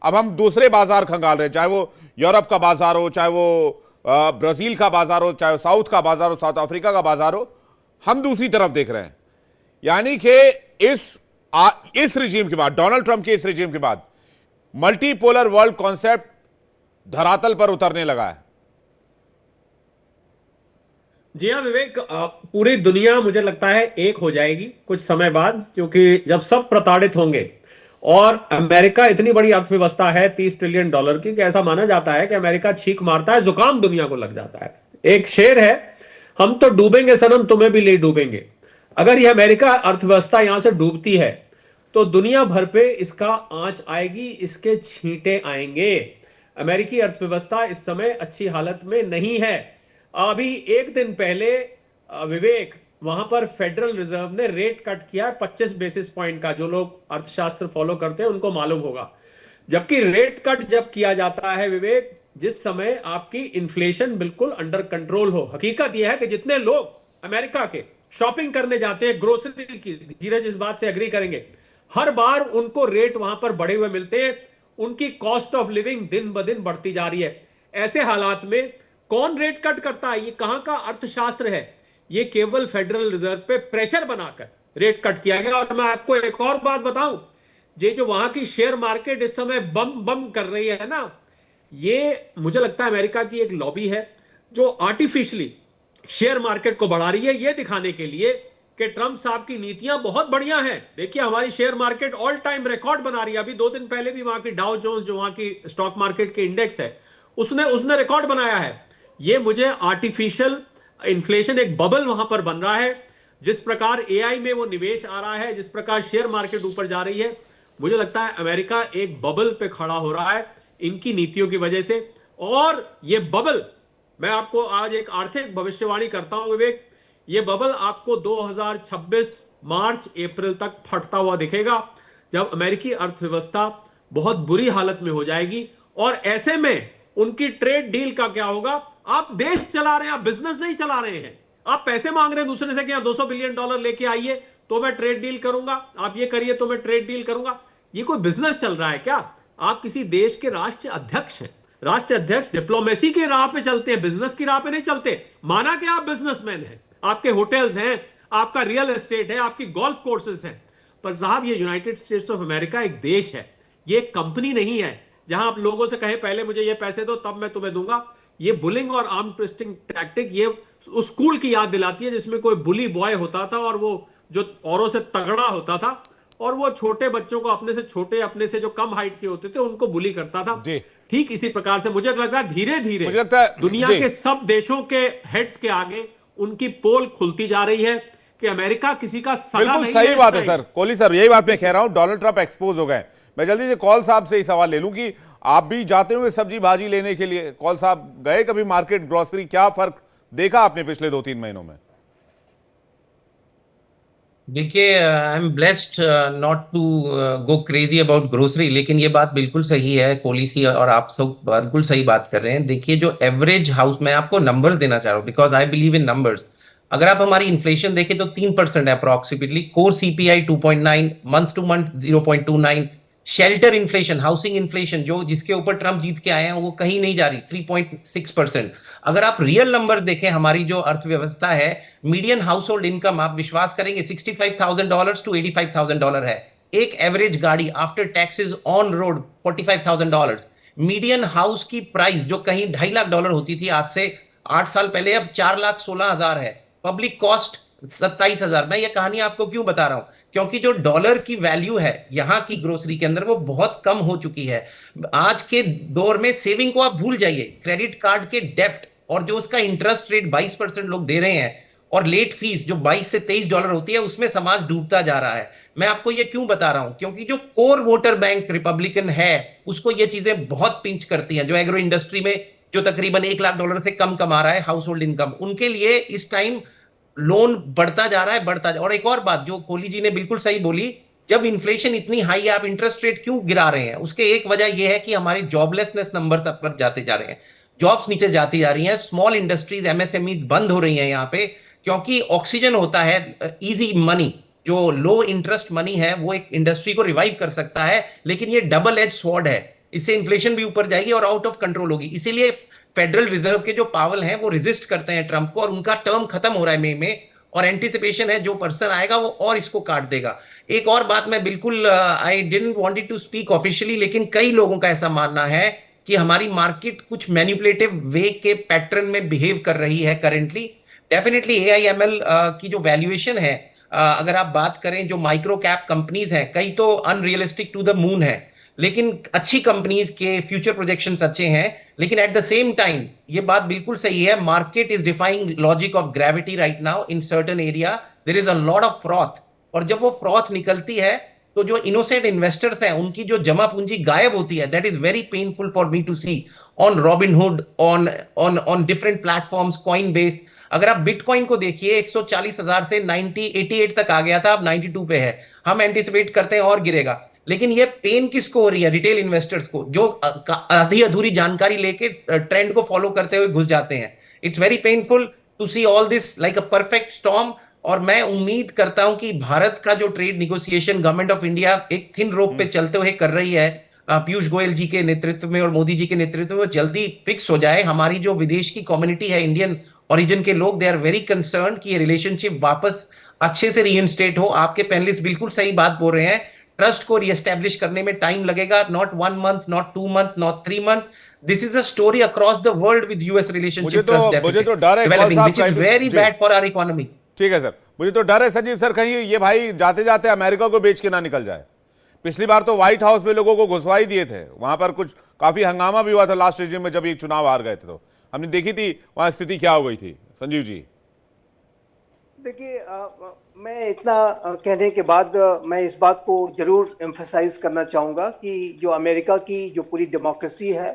अब हम दूसरे बाजार खंगाल रहे हैं, चाहे वो यूरोप का बाजार हो, चाहे वो ब्राजील का बाजार हो, चाहे साउथ का बाजार हो, साउथ अफ्रीका का बाजार हो, हम दूसरी तरफ देख रहे हैं। यानी कि इस रिजीम के बाद, डोनाल्ड ट्रंप के इस रिजीम के बाद, मल्टीपोलर वर्ल्ड कॉन्सेप्ट धरातल पर उतरने लगा है। जी हाँ विवेक, पूरी दुनिया मुझे लगता है एक हो जाएगी कुछ समय बाद, क्योंकि जब सब प्रताड़ित होंगे। और अमेरिका इतनी बड़ी अर्थव्यवस्था है $30 ट्रिलियन की, कि ऐसा माना जाता है कि अमेरिका छींक मारता है, जुकाम दुनिया को लग जाता है। एक शेर है, हम तो डूबेंगे सनम, तुम्हें भी ले डूबेंगे। अगर यह अमेरिका अर्थव्यवस्था यहां से डूबती है तो दुनिया भर पे इसका आंच आएगी, इसके छींटे आएंगे। अमेरिकी अर्थव्यवस्था इस समय अच्छी हालत में नहीं है। अभी एक दिन पहले विवेक, वहां पर फेडरल रिजर्व ने रेट कट किया 25 बेसिस पॉइंट का। जो लोग अर्थशास्त्र फॉलो करते हैं उनको मालूम होगा। जबकि रेट कट जब किया जाता है विवेक, जिस समय आपकी इन्फ्लेशन बिल्कुल अंडर कंट्रोल हो। हकीकत यह है कि जितने लोग अमेरिका के शॉपिंग करने जाते हैं ग्रोसरी की, धीरज इस बात से एग्री करेंगे, हर बार उनको रेट वहां पर बढ़े हुए मिलते हैं। उनकी कॉस्ट ऑफ लिविंग दिन ब दिन बढ़ती जा रही है। ऐसे हालात में कौन रेट कट करता है? ये कहां का अर्थशास्त्र है? ये केवल फेडरल रिजर्व पे प्रेशर बनाकर रेट कट किया गया। और मैं आपको एक और बात बताऊं, ये जो वहां की शेयर मार्केट इस समय बम बम कर रही है ना, ये मुझे लगता है अमेरिका की एक लॉबी है जो आर्टिफिशियली शेयर मार्केट को बढ़ा रही है, ये दिखाने के लिए कि ट्रंप साहब की नीतियां बहुत बढ़िया हैं। देखिए हमारी share market all time record बना रही है। अभी 2 दिन पहले भी वहां की डाउ जोन्स, जो वहां की स्टॉक मार्केट के इंडेक्स है, उसने रिकॉर्ड बनाया है। ये मुझे आर्टिफिशियल इन्फ्लेशन, एक बबल वहां पर बन रहा है। जिस प्रकार एआई में वो निवेश आ रहा है, जिस प्रकार शेयर मार्केट ऊपर जा रही है, मुझे लगता है अमेरिका एक बबल पे खड़ा हो रहा है इनकी नीतियों की वजह से। और ये बबल, मैं आपको आज एक आर्थिक भविष्यवाणी करता हूं विवेक, ये बबल आपको 2026 मार्च अप्रैल तक फटता हुआ दिखेगा, जब अमेरिकी अर्थव्यवस्था बहुत बुरी हालत में हो जाएगी। और ऐसे में उनकी ट्रेड डील का क्या होगा? आप देश चला रहे हैं, आप बिजनेस नहीं चला रहे हैं। आप पैसे मांग रहे हैं दूसरे से कि यहाँ $200 बिलियन लेके आइए तो मैं ट्रेड डील करूंगा, आप ये करिए तो मैं ट्रेड डील करूंगा। ये कोई बिजनेस चल रहा है क्या? आप किसी देश के राष्ट्र अध्यक्ष हैं। राष्ट्र अध्यक्ष डिप्लोमेसी के राह पे चलते हैं, बिजनेस की राह पे नहीं चलते। माना कि आप बिजनेसमैन हैं, आपके होटल्स हैं, आपका रियल एस्टेट है, आपकी गोल्फ कोर्सेस हैं, पर साहब ये यूनाइटेड स्टेट्स ऑफ अमेरिका एक देश है, ये एक कंपनी नहीं है जहां आप लोगों से कहें पहले मुझे ये पैसे दो तब मैं तुम्हें दूंगा। ये बुलिंग और आर्म ट्विस्टिंग टैक्टिक ये उस स्कूल की याद दिलाती है जिसमें कोई बुली बॉय होता था और वो जो औरों से तगड़ा होता था और वो छोटे बच्चों को अपने से छोटे, अपने से जो कम हाइट के होते थे उनको बुली करता था। ठीक इसी प्रकार से मुझे लग रहा है धीरे धीरे दुनिया के सब देशों के हेड्स के आगे उनकी पोल खुलती जा रही है कि अमेरिका किसी का सगा नहीं है। सही बात है सर, कोहली सर, यही बात मैं कह रहा हूं, डोनाल्ड ट्रंप एक्सपोज हो गए। मैं जल्दी से कॉल साहब से ही सवाल ले लूं कि आप भी जाते होंगे सब्जी भाजी लेने के लिए, कॉल साहब गए कभी मार्केट, ग्रोसरी, क्या फर्क देखा आपने पिछले 2-3 महीनों में? देखिए, I am blessed not to go crazy about grocery, लेकिन ये बात बिल्कुल सही है, पॉलिसी और आप सब बिल्कुल सही बात कर रहे हैं। देखिए, जो एवरेज हाउस, मैं आपको नंबर्स देना चाह रहा हूँ because I believe in numbers. अगर आप हमारी इन्फ्लेशन देखें तो 3% है approximately, core CPI 2.9, month two month 0.29, shelter inflation, housing inflation जो जिसके ऊपर ट्रंप जीत के आए हैं वो कहीं नहीं जा रही, 3.6%। अगर आप रियल नंबर देखें, हमारी जो अर्थव्यवस्था है, मीडियन हाउस होल्ड इनकम, आप विश्वास करेंगे, $65,000 to $85,000 है। एक एवरेज गाड़ी after taxes on road $45,000। Median house की प्राइस जो कहीं $2.5 लाख होती थी आज से 8 साल पहले, अब 4,16,000 है। Public cost 27,000। मैं ये कहानी आपको क्यों बता रहा हूं? क्योंकि जो डॉलर की वैल्यू है यहां की ग्रोसरी के अंदर वो बहुत कम हो चुकी है। आज के दौर में सेविंग को आप भूल जाइए, क्रेडिट कार्ड के डेप्ट और जो उसका इंटरेस्ट रेट 22% लोग दे रहे हैं और लेट फीस जो $22 से $23 होती है, उसमें समाज डूबता जा रहा है। मैं आपको ये क्यों बता रहा हूं? क्योंकि जो कोर वोटर बैंक रिपब्लिकन है उसको ये चीजें बहुत पिंच करती हैं। जो एग्रो इंडस्ट्री में जो तकरीबन $1 लाख से कम कमा रहा है हाउस होल्ड इनकम, उनके लिए इस टाइम लोन बढ़ता जा रहा है, बढ़ता जा। और एक और बात जो कोहली जी ने बिल्कुल सही बोली, जब इन्फ्लेशन इतनी हाई है, आप इंटरेस्ट रेट क्यों गिरा रहे हैं? उसके एक वजह यह है कि हमारी जॉबलेसनेस नंबर्स अपर जाते जा रहे हैं, जॉब्स नीचे जाती जा रही हैं, स्मॉल इंडस्ट्रीज, एमएसएमईज बंद हो रही हैं यहाँ पे, क्योंकि ऑक्सीजन होता है इजी मनी, जो लो इंटरेस्ट मनी है वो एक इंडस्ट्री को रिवाइव कर सकता है, लेकिन ये डबल एज स्वॉर्ड है, इससे इन्फ्लेशन भी ऊपर जाएगी और आउट ऑफ कंट्रोल होगी। इसीलिए फेडरल रिजर्व के जो पावल हैं वो रेजिस्ट करते हैं ट्रंप को, और उनका टर्म खत्म हो रहा है मई में, और एंटिसिपेशन है जो पर्सन आएगा वो और इसको काट देगा। एक और बात, मैं बिल्कुल I didn't wanted to speak officially, लेकिन कई लोगों का ऐसा मानना है कि हमारी मार्केट कुछ मैनिपुलेटिव वे के पैटर्न में बिहेव कर रही है करेंटली। डेफिनेटली AIML की जो वैल्यूएशन है, अगर आप बात करें, जो माइक्रो कैप कंपनीज हैं कई तो अनरियलिस्टिक टू द मून है, लेकिन अच्छी कंपनीज के फ्यूचर प्रोजेक्शंस अच्छे हैं। लेकिन एट द सेम टाइम ये बात बिल्कुल सही है, market is defying logic of gravity right now in certain area, there is a lot of froth, और जब वो फ्रॉथ निकलती है तो जो इनोसेंट इन्वेस्टर्स हैं उनकी जो जमा पूंजी गायब होती है, that is very painful for me to see on Robinhood, on different platforms, Coinbase. अगर आप बिटकॉइन को देखिए, 140,000 से 88 तक आ गया था, अब 92 पे है। हम एंटिसिपेट करते हैं और गिरेगा, लेकिन ये पेन किसको हो रही है? रिटेल इन्वेस्टर्स को, जो आधी अधूरी जानकारी लेके ट्रेंड को फॉलो करते हुए घुस जाते हैं। It's very painful to see all this like a perfect storm. और मैं उम्मीद करता हूं कि भारत का जो trade negotiation government of India एक थिन रोप पे चलते हुए कर रही है, पीयूष गोयल जी के नेतृत्व में और मोदी जी के नेतृत्व में, जल्दी फिक्स हो जाए। हमारी जो विदेश की कम्युनिटी है, इंडियन ओरिजिन के लोग, दे आर वेरी कंसर्न कि ये रिलेशनशिप वापस अच्छे से रीइंस्टेट हो। आपके पैनलिस्ट बिल्कुल सही बात बोल रहे हैं, ट्रस्ट को रीएस्टैब्लिश करने में टाइम लगेगा, not 1 month, not 2 month, not 3 month. This is a story across the world with US relationship, मुझे तो डर है which is very bad for our economy. ठीक है सर, मुझे तो डर है संजीव सर, कहीं ये भाई जाते जाते अमेरिका को बेच के ना निकल जाए। पिछली बार तो व्हाइट हाउस में लोगों को घुसवाई दिए थे, वहां पर कुछ काफी हंगामा भी हुआ था लास्ट रिजिम में, जब ये चुनाव हार गए थे तो हमने देखी थी वहां स्थिति क्या हो गई थी। संजीव जी देखिए मैं इतना कहने के बाद मैं इस बात को जरूर एम्फसाइज करना चाहूँगा कि जो अमेरिका की जो पूरी डेमोक्रेसी है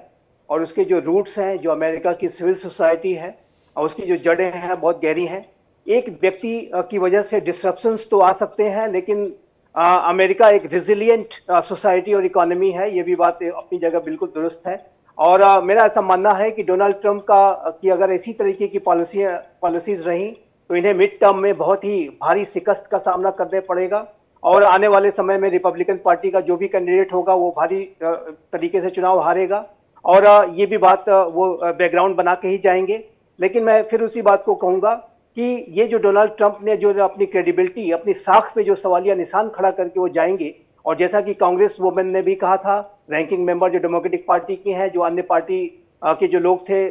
और उसके जो रूट्स हैं, जो अमेरिका की सिविल सोसाइटी है और उसकी जो जड़ें हैं बहुत गहरी हैं। एक व्यक्ति की वजह से डिसरप्शंस तो आ सकते हैं, लेकिन अमेरिका एक रिजिलियंट सोसाइटी और इकोनॉमी है, ये भी बात अपनी जगह बिल्कुल दुरुस्त है। और मेरा ऐसा मानना है कि डोनाल्ड ट्रंप की अगर इसी तरीके की पॉलिसीज रहीं तो इन्हें मिड टर्म में बहुत ही भारी शिकस्त का सामना करने पड़ेगा और आने वाले समय में रिपब्लिकन पार्टी का जो भी कैंडिडेट होगा वो भारी तरीके से चुनाव हारेगा। और ये भी बात वो बैकग्राउंड बना के ही जाएंगे। लेकिन मैं फिर उसी बात को कहूंगा कि ये जो डोनाल्ड ट्रंप ने जो अपनी क्रेडिबिलिटी, अपनी साख पे जो सवालिया निशान खड़ा करके वो जाएंगे, और जैसा कि कांग्रेस वुमेन ने भी कहा था, रैंकिंग मेंबर जो डेमोक्रेटिक पार्टी की हैं, जो अन्य पार्टी के जो लोग थे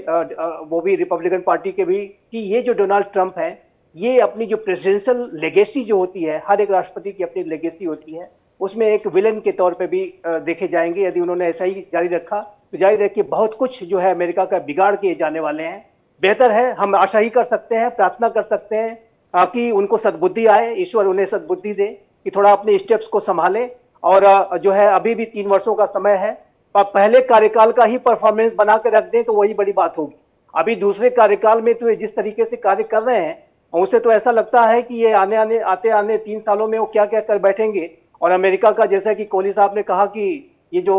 वो भी रिपब्लिकन पार्टी के भी, कि ये जो डोनाल्ड ट्रंप है ये अपनी जो प्रेसिडेंशियल लेगेसी जो होती है, हर एक राष्ट्रपति की अपनी लेगेसी होती है, उसमें एक विलेन के तौर पे भी देखे जाएंगे। यदि उन्होंने ऐसा ही जारी रखा तो जाहिर है कि बहुत कुछ जो है अमेरिका का बिगाड़ के जाने वाले हैं। बेहतर है, हम आशा ही कर सकते हैं, प्रार्थना कर सकते हैं कि उनको सद्बुद्धि आए, ईश्वर उन्हें सद्बुद्धि दे कि थोड़ा अपने स्टेप्स को संभालें। और जो है अभी भी 3 वर्षों का समय है, पहले कार्यकाल का ही परफॉर्मेंस बना के रख दें तो वही बड़ी बात होगी। अभी दूसरे कार्यकाल में तो जिस तरीके से कार्य कर रहे हैं उसे तो ऐसा लगता है कि ये आते आने 3 सालों में वो क्या क्या कर बैठेंगे। और अमेरिका का, जैसा कि कोहली साहब ने कहा कि ये जो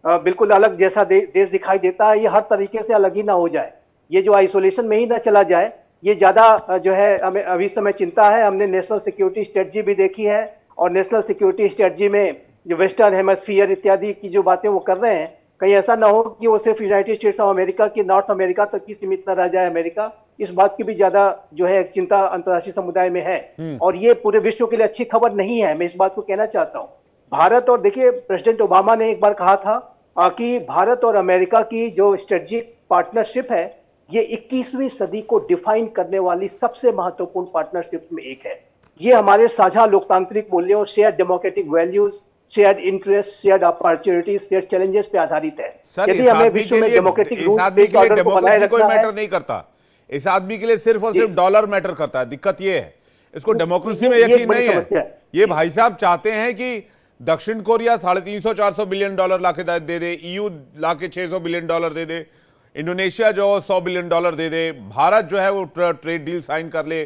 बिल्कुल अलग जैसा देश दिखाई देता है, ये हर तरीके से अलग ही ना हो जाए, ये जो आइसोलेशन में ही ना चला जाए, ये ज्यादा जो है हमें अभी समय चिंता है। हमने नेशनल सिक्योरिटी स्ट्रेटजी भी देखी है और नेशनल सिक्योरिटी स्ट्रेटजी में जो वेस्टर्न हेमस्फीयर इत्यादि की जो बातें वो कर रहे हैं, कहीं ऐसा ना हो कि वो सिर्फ यूनाइटेड स्टेट्स ऑफ अमेरिका की, नॉर्थ अमेरिका तक ही सीमित न रह जाए अमेरिका। इस बात की भी ज्यादा जो है चिंता अंतर्राष्ट्रीय समुदाय में है और ये पूरे विश्व के लिए अच्छी खबर नहीं है। मैं इस बात को कहना चाहता हूँ। भारत और, देखिए प्रेसिडेंट ओबामा ने एक बार कहा था कि भारत और अमेरिका की जो स्ट्रेटेजिक पार्टनरशिप है ये 21वीं सदी को डिफाइन करने वाली सबसे महत्वपूर्ण पार्टनरशिप में एक है। ये हमारे साझा लोकतांत्रिक मूल्यों, share democratic values, shared interest, shared opportunities, shared challenges पे आधारित है। यदि हमें विश्व में डेमोक्रेटिक रूल बेस्ड ऑर्डर को बनाए रखना है, मैटर नहीं करता, इस आदमी के लिए सिर्फ और सिर्फ डॉलर मैटर करता है। दिक्कत ये है, इसको डेमोक्रेसी में यकीन नहीं है। ये भाई साहब चाहते हैं कि दक्षिण कोरिया 350-400 बिलियन डॉलर लाके दे दे, ईयू लाके 600 बिलियन डॉलर दे दे, इंडोनेशिया जो 100 बिलियन डॉलर दे दे, भारत जो है वो ट्रेड डील साइन कर ले,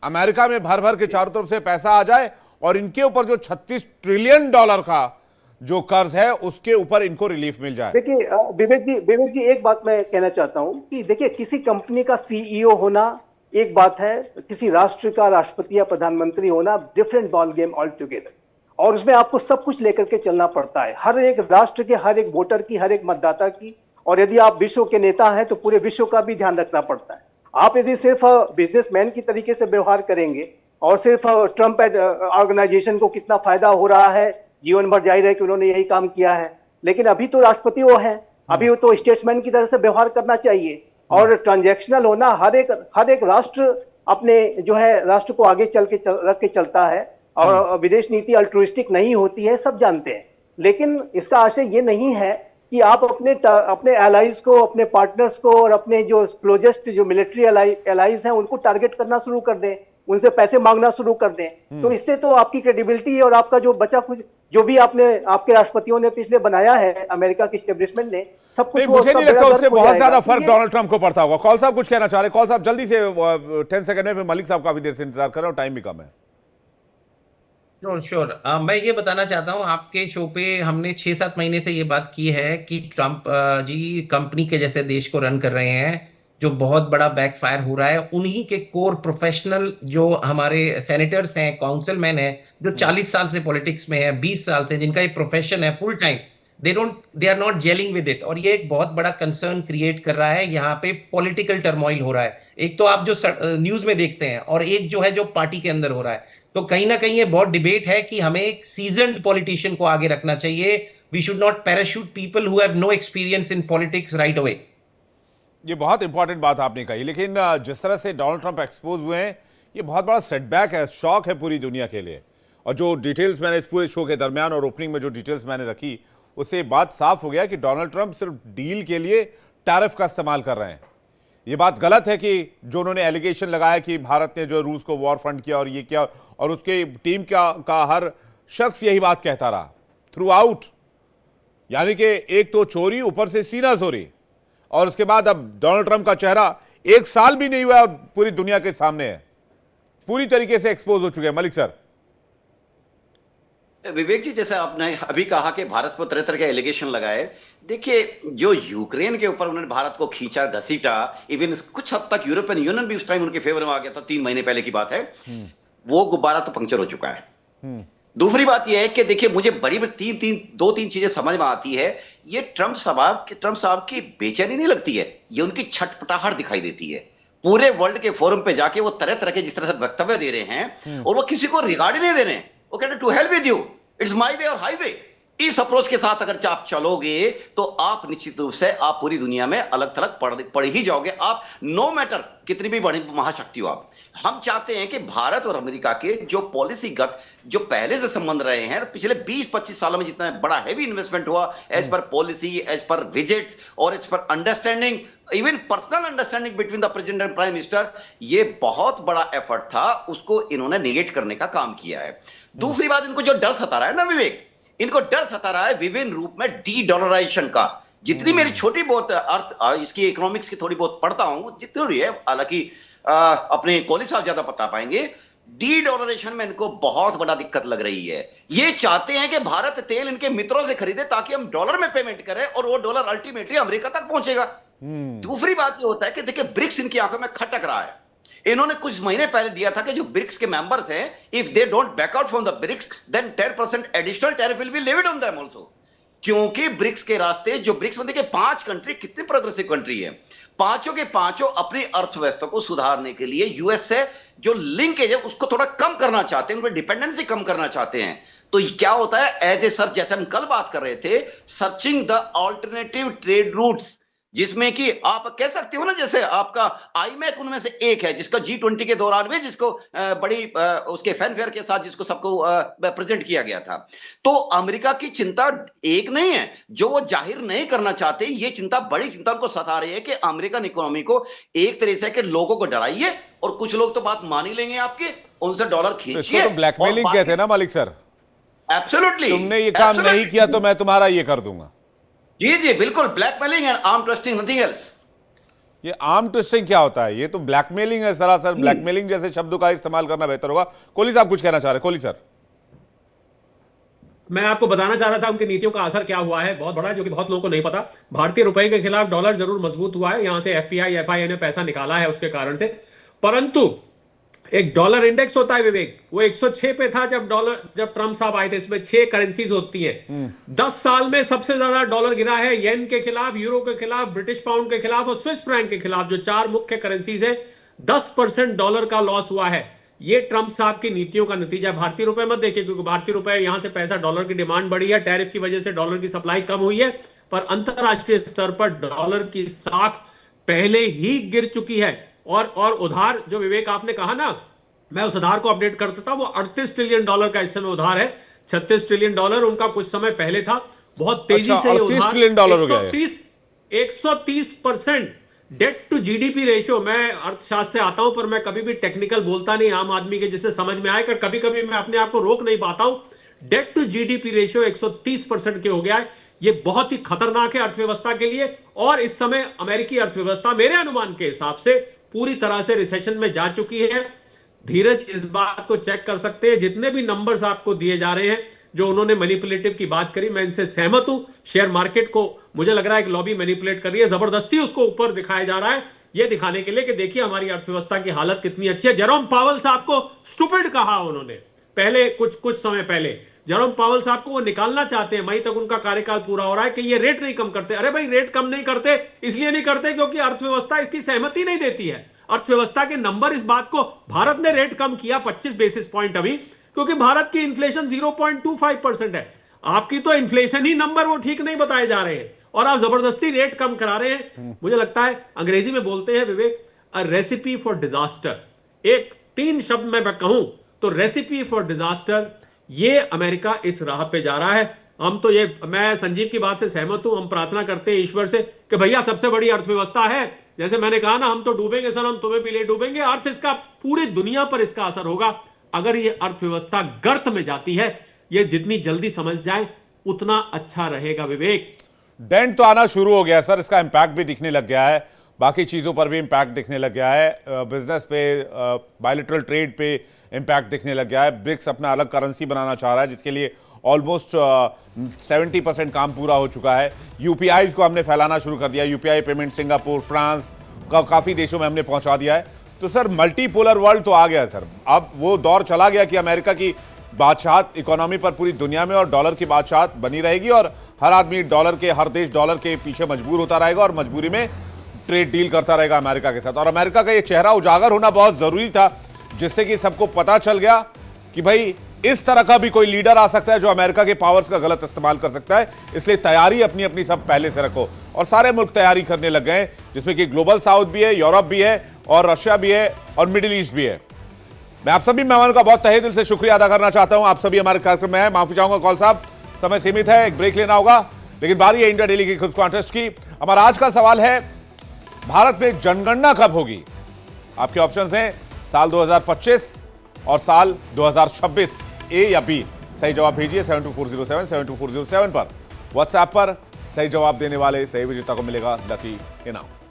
अमेरिका में भर भर के चारों तरफ से पैसा आ जाए और इनके ऊपर जो 36 ट्रिलियन डॉलर का जो कर्ज है उसके ऊपर इनको रिलीफ मिल जाए। देखिए विवेक जी एक बात मैं कहना चाहता हूं कि देखिए किसी कंपनी का सीईओ होना एक बात है, किसी राष्ट्र का राष्ट्रपति या प्रधानमंत्री होना different ball game all together. और उसमें आपको सब कुछ लेकर के चलना पड़ता है, हर एक राष्ट्र के, हर एक वोटर की, हर एक मतदाता की। और यदि आप विश्व के नेता हैं तो पूरे विश्व का भी ध्यान रखना पड़ता है। आप यदि सिर्फ बिजनेसमैन की तरीके से व्यवहार करेंगे और सिर्फ ट्रंप ऑर्गेनाइजेशन को कितना फायदा हो रहा है, जीवन भर जाहिर है कि उन्होंने यही काम किया है, लेकिन अभी तो राष्ट्रपति वो हैं, अभी वो तो स्टेट्समैन की तरह से व्यवहार करना चाहिए। और ट्रांजैक्शनल होना, हर एक राष्ट्र अपने जो है राष्ट्र को आगे रख के चलता है और विदेश नीति अल्ट्रुइस्टिक नहीं होती है, सब जानते हैं। लेकिन इसका आशय ये नहीं है कि आप अपने एलाइज को, अपने पार्टनर्स को और अपने जो क्लोजेस्ट जो मिलिट्री एलाइज हैं उनको टारगेट करना शुरू कर दें, उनसे पैसे मांगना शुरू कर दें। तो इससे तो आपकी क्रेडिबिलिटी और आपका जो बचा कुछ जो भी आपके राष्ट्रपतियों ने पिछले बनाया है, अमेरिका की एस्टेब्लिशमेंट ने, सब कुछ मुझे नहीं लगता उससे बहुत ज्यादा फर्क डोनाल्ड ट्रंप को पड़ता होगा। कॉल साहब कुछ कहना चाह रहे हैं? कॉल साहब जल्दी से 10 सेकंड में, फिर मलिक साहब काफी देर से इंतजार कर रहे हैं और टाइम भी कम है। श्योर मैं ये बताना चाहता हूँ, आपके शो पे हमने 6-7 महीने से ये बात की है कि ट्रंप जी कंपनी के जैसे देश को रन कर रहे हैं, जो बहुत बड़ा बैकफायर हो रहा है। उन्हीं के कोर प्रोफेशनल जो हमारे सेनेटर्स हैं, काउंसिलमैन हैं, जो 40 साल से पॉलिटिक्स में है, 20 साल से, जिनका एक प्रोफेशन है full time, they are not gelling with it. और ये एक बहुत बड़ा कंसर्न क्रिएट कर रहा है। यहाँ पे पॉलिटिकल टर्मोइल हो रहा है, एक तो आप जो न्यूज में देखते हैं और एक जो है जो पार्टी के अंदर हो रहा है। तो कहीं ना कहीं ये बहुत डिबेट है कि हमें एक सीजन्ड पॉलिटिशियन को आगे रखना चाहिए। We should not parachute people who have no experience in politics right away. ये बहुत इंपॉर्टेंट बात आपने कही, लेकिन जिस तरह से डोनाल्ड ट्रंप एक्सपोज हुए हैं, ये बहुत बड़ा सेटबैक है, शॉक है पूरी दुनिया के लिए। और जो डिटेल्स मैंने इस पूरे शो के दरमियान और ओपनिंग में जो डिटेल्स मैंने रखी, उससे बात साफ हो गया कि डोनाल्ड ट्रंप सिर्फ डील के लिए टैरिफ का इस्तेमाल कर रहे हैं। ये बात गलत है कि जो उन्होंने एलिगेशन लगाया कि भारत ने जो रूस को वॉर फंड किया और ये किया, और उसके टीम का हर शख्स यही बात कहता रहा थ्रू आउट, यानी कि एक तो चोरी, ऊपर से सीना चोरी, और उसके बाद अब डोनाल्ड ट्रंप का चेहरा 1 साल भी नहीं हुआ और पूरी दुनिया के सामने है, पूरी तरीके से एक्सपोज हो चुके हैं। मलिक सर। विवेक जी, जैसे आपने अभी कहा कि भारत पर तरह तरह के एलिगेशन लगाए, देखिए जो यूक्रेन के ऊपर उन्होंने भारत को खींचा घसीटा, इवन कुछ हद तक यूरोपियन यूनियन भी उस टाइम उनके फेवर में आ गया था, 3 महीने पहले की बात है, वो गुब्बारा तो पंक्चर हो चुका है। दूसरी बात यह है कि देखिए मुझे बड़ी दो तीन चीजें समझ में आती है। ये ट्रंप साहब की बेचैनी नहीं लगती है, ये उनकी छटपटाहट दिखाई देती है। पूरे वर्ल्ड के फोरम पे जाके वो तरह तरह के जिस तरह से वक्तव्य दे रहे हैं, और वो किसी को रिगार्ड ही नहीं दे रहे हैं। वो कहते हैं to hell with you, it's my way or highway. इस अप्रोच के साथ अगर आप चलोगे तो आप निश्चित रूप से आप पूरी दुनिया में अलग थलग पड़ ही जाओगे, आप नो मैटर कितनी भी बड़ी महाशक्ति हो आप। हम चाहते हैं कि भारत और अमेरिका के जो पॉलिसीगत जो पहले से संबंध रहे हैं, पिछले 20-25 सालों में जितना बड़ा हैवी इन्वेस्टमेंट हुआ as per policy, as per visits और as per understanding, even personal understanding between the president and prime minister, ये बहुत बड़ा एफर्ट था, उसको इन्होंने निगेट करने का काम किया है। दूसरी बात, इनको जो डर सता रहा है ना विवेक, इनको डर सता रहा है विभिन्न रूप में डी डॉलराइजेशन का। जितनी मेरी छोटी बहुत अर्थ इसकी इकोनॉमिक्स की थोड़ी बहुत पढ़ता हूं, जितनी है, हालांकि अपने कॉलेज साहब ज्यादा बता पाएंगे, डी डॉलराइजेशन में इनको बहुत बड़ा दिक्कत लग रही है। ये चाहते हैं कि भारत तेल इनके मित्रों से खरीदे ताकि हम डॉलर में पेमेंट करें और वो डॉलर अल्टीमेटली अमेरिका तक पहुंचेगा। दूसरी बात ये होता है कि देखिए ब्रिक्स इनकी आंखों में खटक रहा है। इन्होंने कुछ महीने पहले दिया था कि जो ब्रिक्स के मेंबर्स हैं, if they don't back out from the BRICS then 10% additional tariff will be levied on them also. क्योंकि ब्रिक्स के रास्ते, जो ब्रिक्स में देखिए 5 कंट्री कितनी प्रोग्रेसिव कंट्री है, पांचों के पांचों अपनी अर्थव्यवस्था को सुधारने के लिए यूएस से जो लिंकेज है उसको थोड़ा कम करना चाहते हैं, उन पर डिपेंडेंसी कम करना चाहते हैं। तो क्या होता है, एज ए सर्च, जैसे हम कल बात कर रहे थे, searching the alternative trade routes, जिसमें कि आप कह सकते हो ना, जैसे आपका आईमैक उनमें से एक है, जिसका G20 के दौरान में जिसको बड़ी उसके फैनफेयर के साथ जिसको सबको प्रेजेंट किया गया था। तो अमेरिका की चिंता एक नहीं है, जो वो जाहिर नहीं करना चाहते, ये चिंता, बड़ी चिंता उनको सता रही है कि अमेरिकन इकोनॉमी को एक तरह से कि लोगों को डराइए, और कुछ लोग तो बात मान ही लेंगे आपके, उनसे डॉलर खींचिए। तो ब्लैकमेलिंग कहते हैं ना मलिक सर। एब्सोल्युटली, तुमने ये काम नहीं किया तो मैं तुम्हारा ये कर दूंगा। जी जी बिल्कुल, blackmailing and arm twisting, nothing else. ये आर्म ट्विस्टिंग क्या होता है? ये तो ब्लैकमेलिंग है सरासर। ब्लैकमेलिंग जैसे शब्दों का इस्तेमाल करना बेहतर होगा। कोहली साहब कुछ कहना चाह रहे हैं। कोहली सर, मैं आपको बताना चाह रहा था उनकी नीतियों का असर क्या हुआ है बहुत बड़ा, जो कि बहुत लोगों को नहीं पता। भारतीय रुपए के खिलाफ डॉलर जरूर मजबूत हुआ है, यहां से एफपीआई एफआईआई ने पैसा निकाला है उसके कारण से, परंतु एक डॉलर इंडेक्स होता है विवेक, वो 106 पे था जब ट्रंप साहब आए थे। इसमें 6 करेंसीज होती हैं। 10 साल में सबसे ज्यादा डॉलर गिरा है येन के खिलाफ, यूरो के खिलाफ, ब्रिटिश पाउंड के खिलाफ और स्विस फ्रैंक के खिलाफ, जो 4 मुख्य करेंसीज है। 10% डॉलर का लॉस हुआ है। ये ट्रंप साहब की नीतियों का नतीजा। भारतीय रुपए मत देखिए, क्योंकि भारतीय रुपए यहां से पैसा, डॉलर की डिमांड बढ़ी है, टैरिफ की वजह से डॉलर की सप्लाई कम हुई है, पर अंतरराष्ट्रीय स्तर पर डॉलर की साख पहले ही गिर चुकी है। और उधार, जो विवेक आपने कहा ना, मैं उस उधार को अपडेट कर देता हूं, वो 38 ट्रिलियन डॉलर का इस समय उधार है। 36 ट्रिलियन डॉलर उनका कुछ समय पहले था। बहुत तेजी से ये उधार, ट्रिलियन डॉलर हो गया है। 130% डेट टू जीडीपी रेशियो। मैं अर्थशास्त्र से आता हूं, पर मैं कभी भी टेक्निकल बोलता नहीं आम आदमी के, जिससे समझ में आए, कर कभी कभी मैं अपने आप को रोक नहीं पाता हूं। डेट टू जीडीपी रेशियो 130% के हो गया है। ये बहुत ही खतरनाक है अर्थव्यवस्था के लिए। और इस समय अमेरिकी अर्थव्यवस्था मेरे अनुमान के हिसाब से पूरी तरह से रिसेशन में जा चुकी है। धीरज इस बात को चेक कर सकते हैं, जितने भी नंबर्स आपको दिए जा रहे हैं, जो उन्होंने मैनिपुलेटिव की बात करी, मैं इनसे सहमत हूं। शेयर मार्केट को मुझे लग रहा है कि लॉबी मैनिपुलेट कर रही है, जबरदस्ती उसको ऊपर दिखाया जा रहा है, यह दिखाने के लिए कि देखिए हमारी अर्थव्यवस्था की हालत कितनी अच्छी है। जेरोम पावेल साहब को स्टूपिड कहा उन्होंने पहले, कुछ समय पहले। जेरोम पावेल साहब को वो निकालना चाहते हैं, मई तक उनका कार्यकाल पूरा हो रहा है, कि ये रेट नहीं कम करते। अरे भाई, रेट कम नहीं करते इसलिए नहीं करते क्योंकि अर्थव्यवस्था इसकी सहमति नहीं देती है। अर्थव्यवस्था के नंबर इस बात को, भारत ने रेट कम किया 25 बेसिस पॉइंट अभी, क्योंकि भारत की इन्फ्लेशन 0.25% है। आपकी तो इन्फ्लेशन ही नंबर वो ठीक नहीं बताए जा रहे हैं, और आप जबरदस्ती रेट कम करा रहे हैं। मुझे लगता है अंग्रेजी में बोलते हैं विवेक, अ रेसिपी फॉर डिजास्टर। एक 3 शब्द में कहूं तो रेसिपी फॉर डिजास्टर। ये अमेरिका इस राह पे जा रहा है। हम तो ये, मैं संजीव की बात से सहमत हूं, हम प्रार्थना करते हैं ईश्वर से कि भैया सबसे बड़ी अर्थव्यवस्था है, जैसे मैंने कहा ना, हम तो डूबेंगे सर, हम तुम्हें भी ले डूबेंगे। अर्थ इसका पूरी दुनिया पर इसका असर होगा अगर ये अर्थव्यवस्था गर्त में जाती है। ये जितनी जल्दी समझ जाए उतना अच्छा रहेगा विवेक। डेंट तो आना शुरू हो गया सर, इसका इंपैक्ट भी दिखने लग गया है, बाकी चीज़ों पर भी इंपैक्ट दिखने लग गया है, बिजनेस पे, बायलैटरल ट्रेड पे इंपैक्ट दिखने लग गया है। ब्रिक्स अपना अलग करेंसी बनाना चाह रहा है जिसके लिए ऑलमोस्ट 70% काम पूरा हो चुका है। यूपीआईज को हमने फैलाना शुरू कर दिया, यूपीआई पेमेंट सिंगापुर, फ्रांस का काफ़ी देशों में हमने पहुंचा दिया है। तो सर मल्टीपोलर वर्ल्ड तो आ गया सर, अब वो दौर चला गया कि अमेरिका की बादशाहत इकोनॉमी पर पूरी दुनिया में और डॉलर की बादशाहत बनी रहेगी और हर आदमी डॉलर के, हर देश डॉलर के पीछे मजबूर होता रहेगा और मजबूरी में ट्रेड डील करता रहेगा अमेरिका के साथ। और अमेरिका का ये चेहरा उजागर होना बहुत जरूरी था, जिससे कि सबको पता चल गया कि भाई इस तरह का भी कोई लीडर आ सकता है जो अमेरिका के पावर्स का गलत इस्तेमाल कर सकता है। इसलिए तैयारी अपनी अपनी सब पहले से रखो, और सारे मुल्क तैयारी करने लग गए हैं, जिसमें कि ग्लोबल साउथ भी है, यूरोप भी है और रशिया भी है और मिडिल ईस्ट भी है। मैं आप सभी मेहमानों का बहुत तहे दिल से शुक्रिया अदा करना चाहता हूं। आप सभी हमारे कार्यक्रम में हैं, माफी चाहूंगा कौल साहब, समय सीमित है, एक ब्रेक लेना होगा, लेकिन बारी है इंडिया डेली की क्विज कॉन्टेस्ट की। हमारा आज का सवाल है, भारत में जनगणना कब होगी? आपके ऑप्शंस हैं साल 2025 और साल 2026, ए या बी। सही जवाब भेजिए 72407 72407 पर। व्हाट्सएप पर सही जवाब देने वाले सही विजेता को मिलेगा लकी इनाम।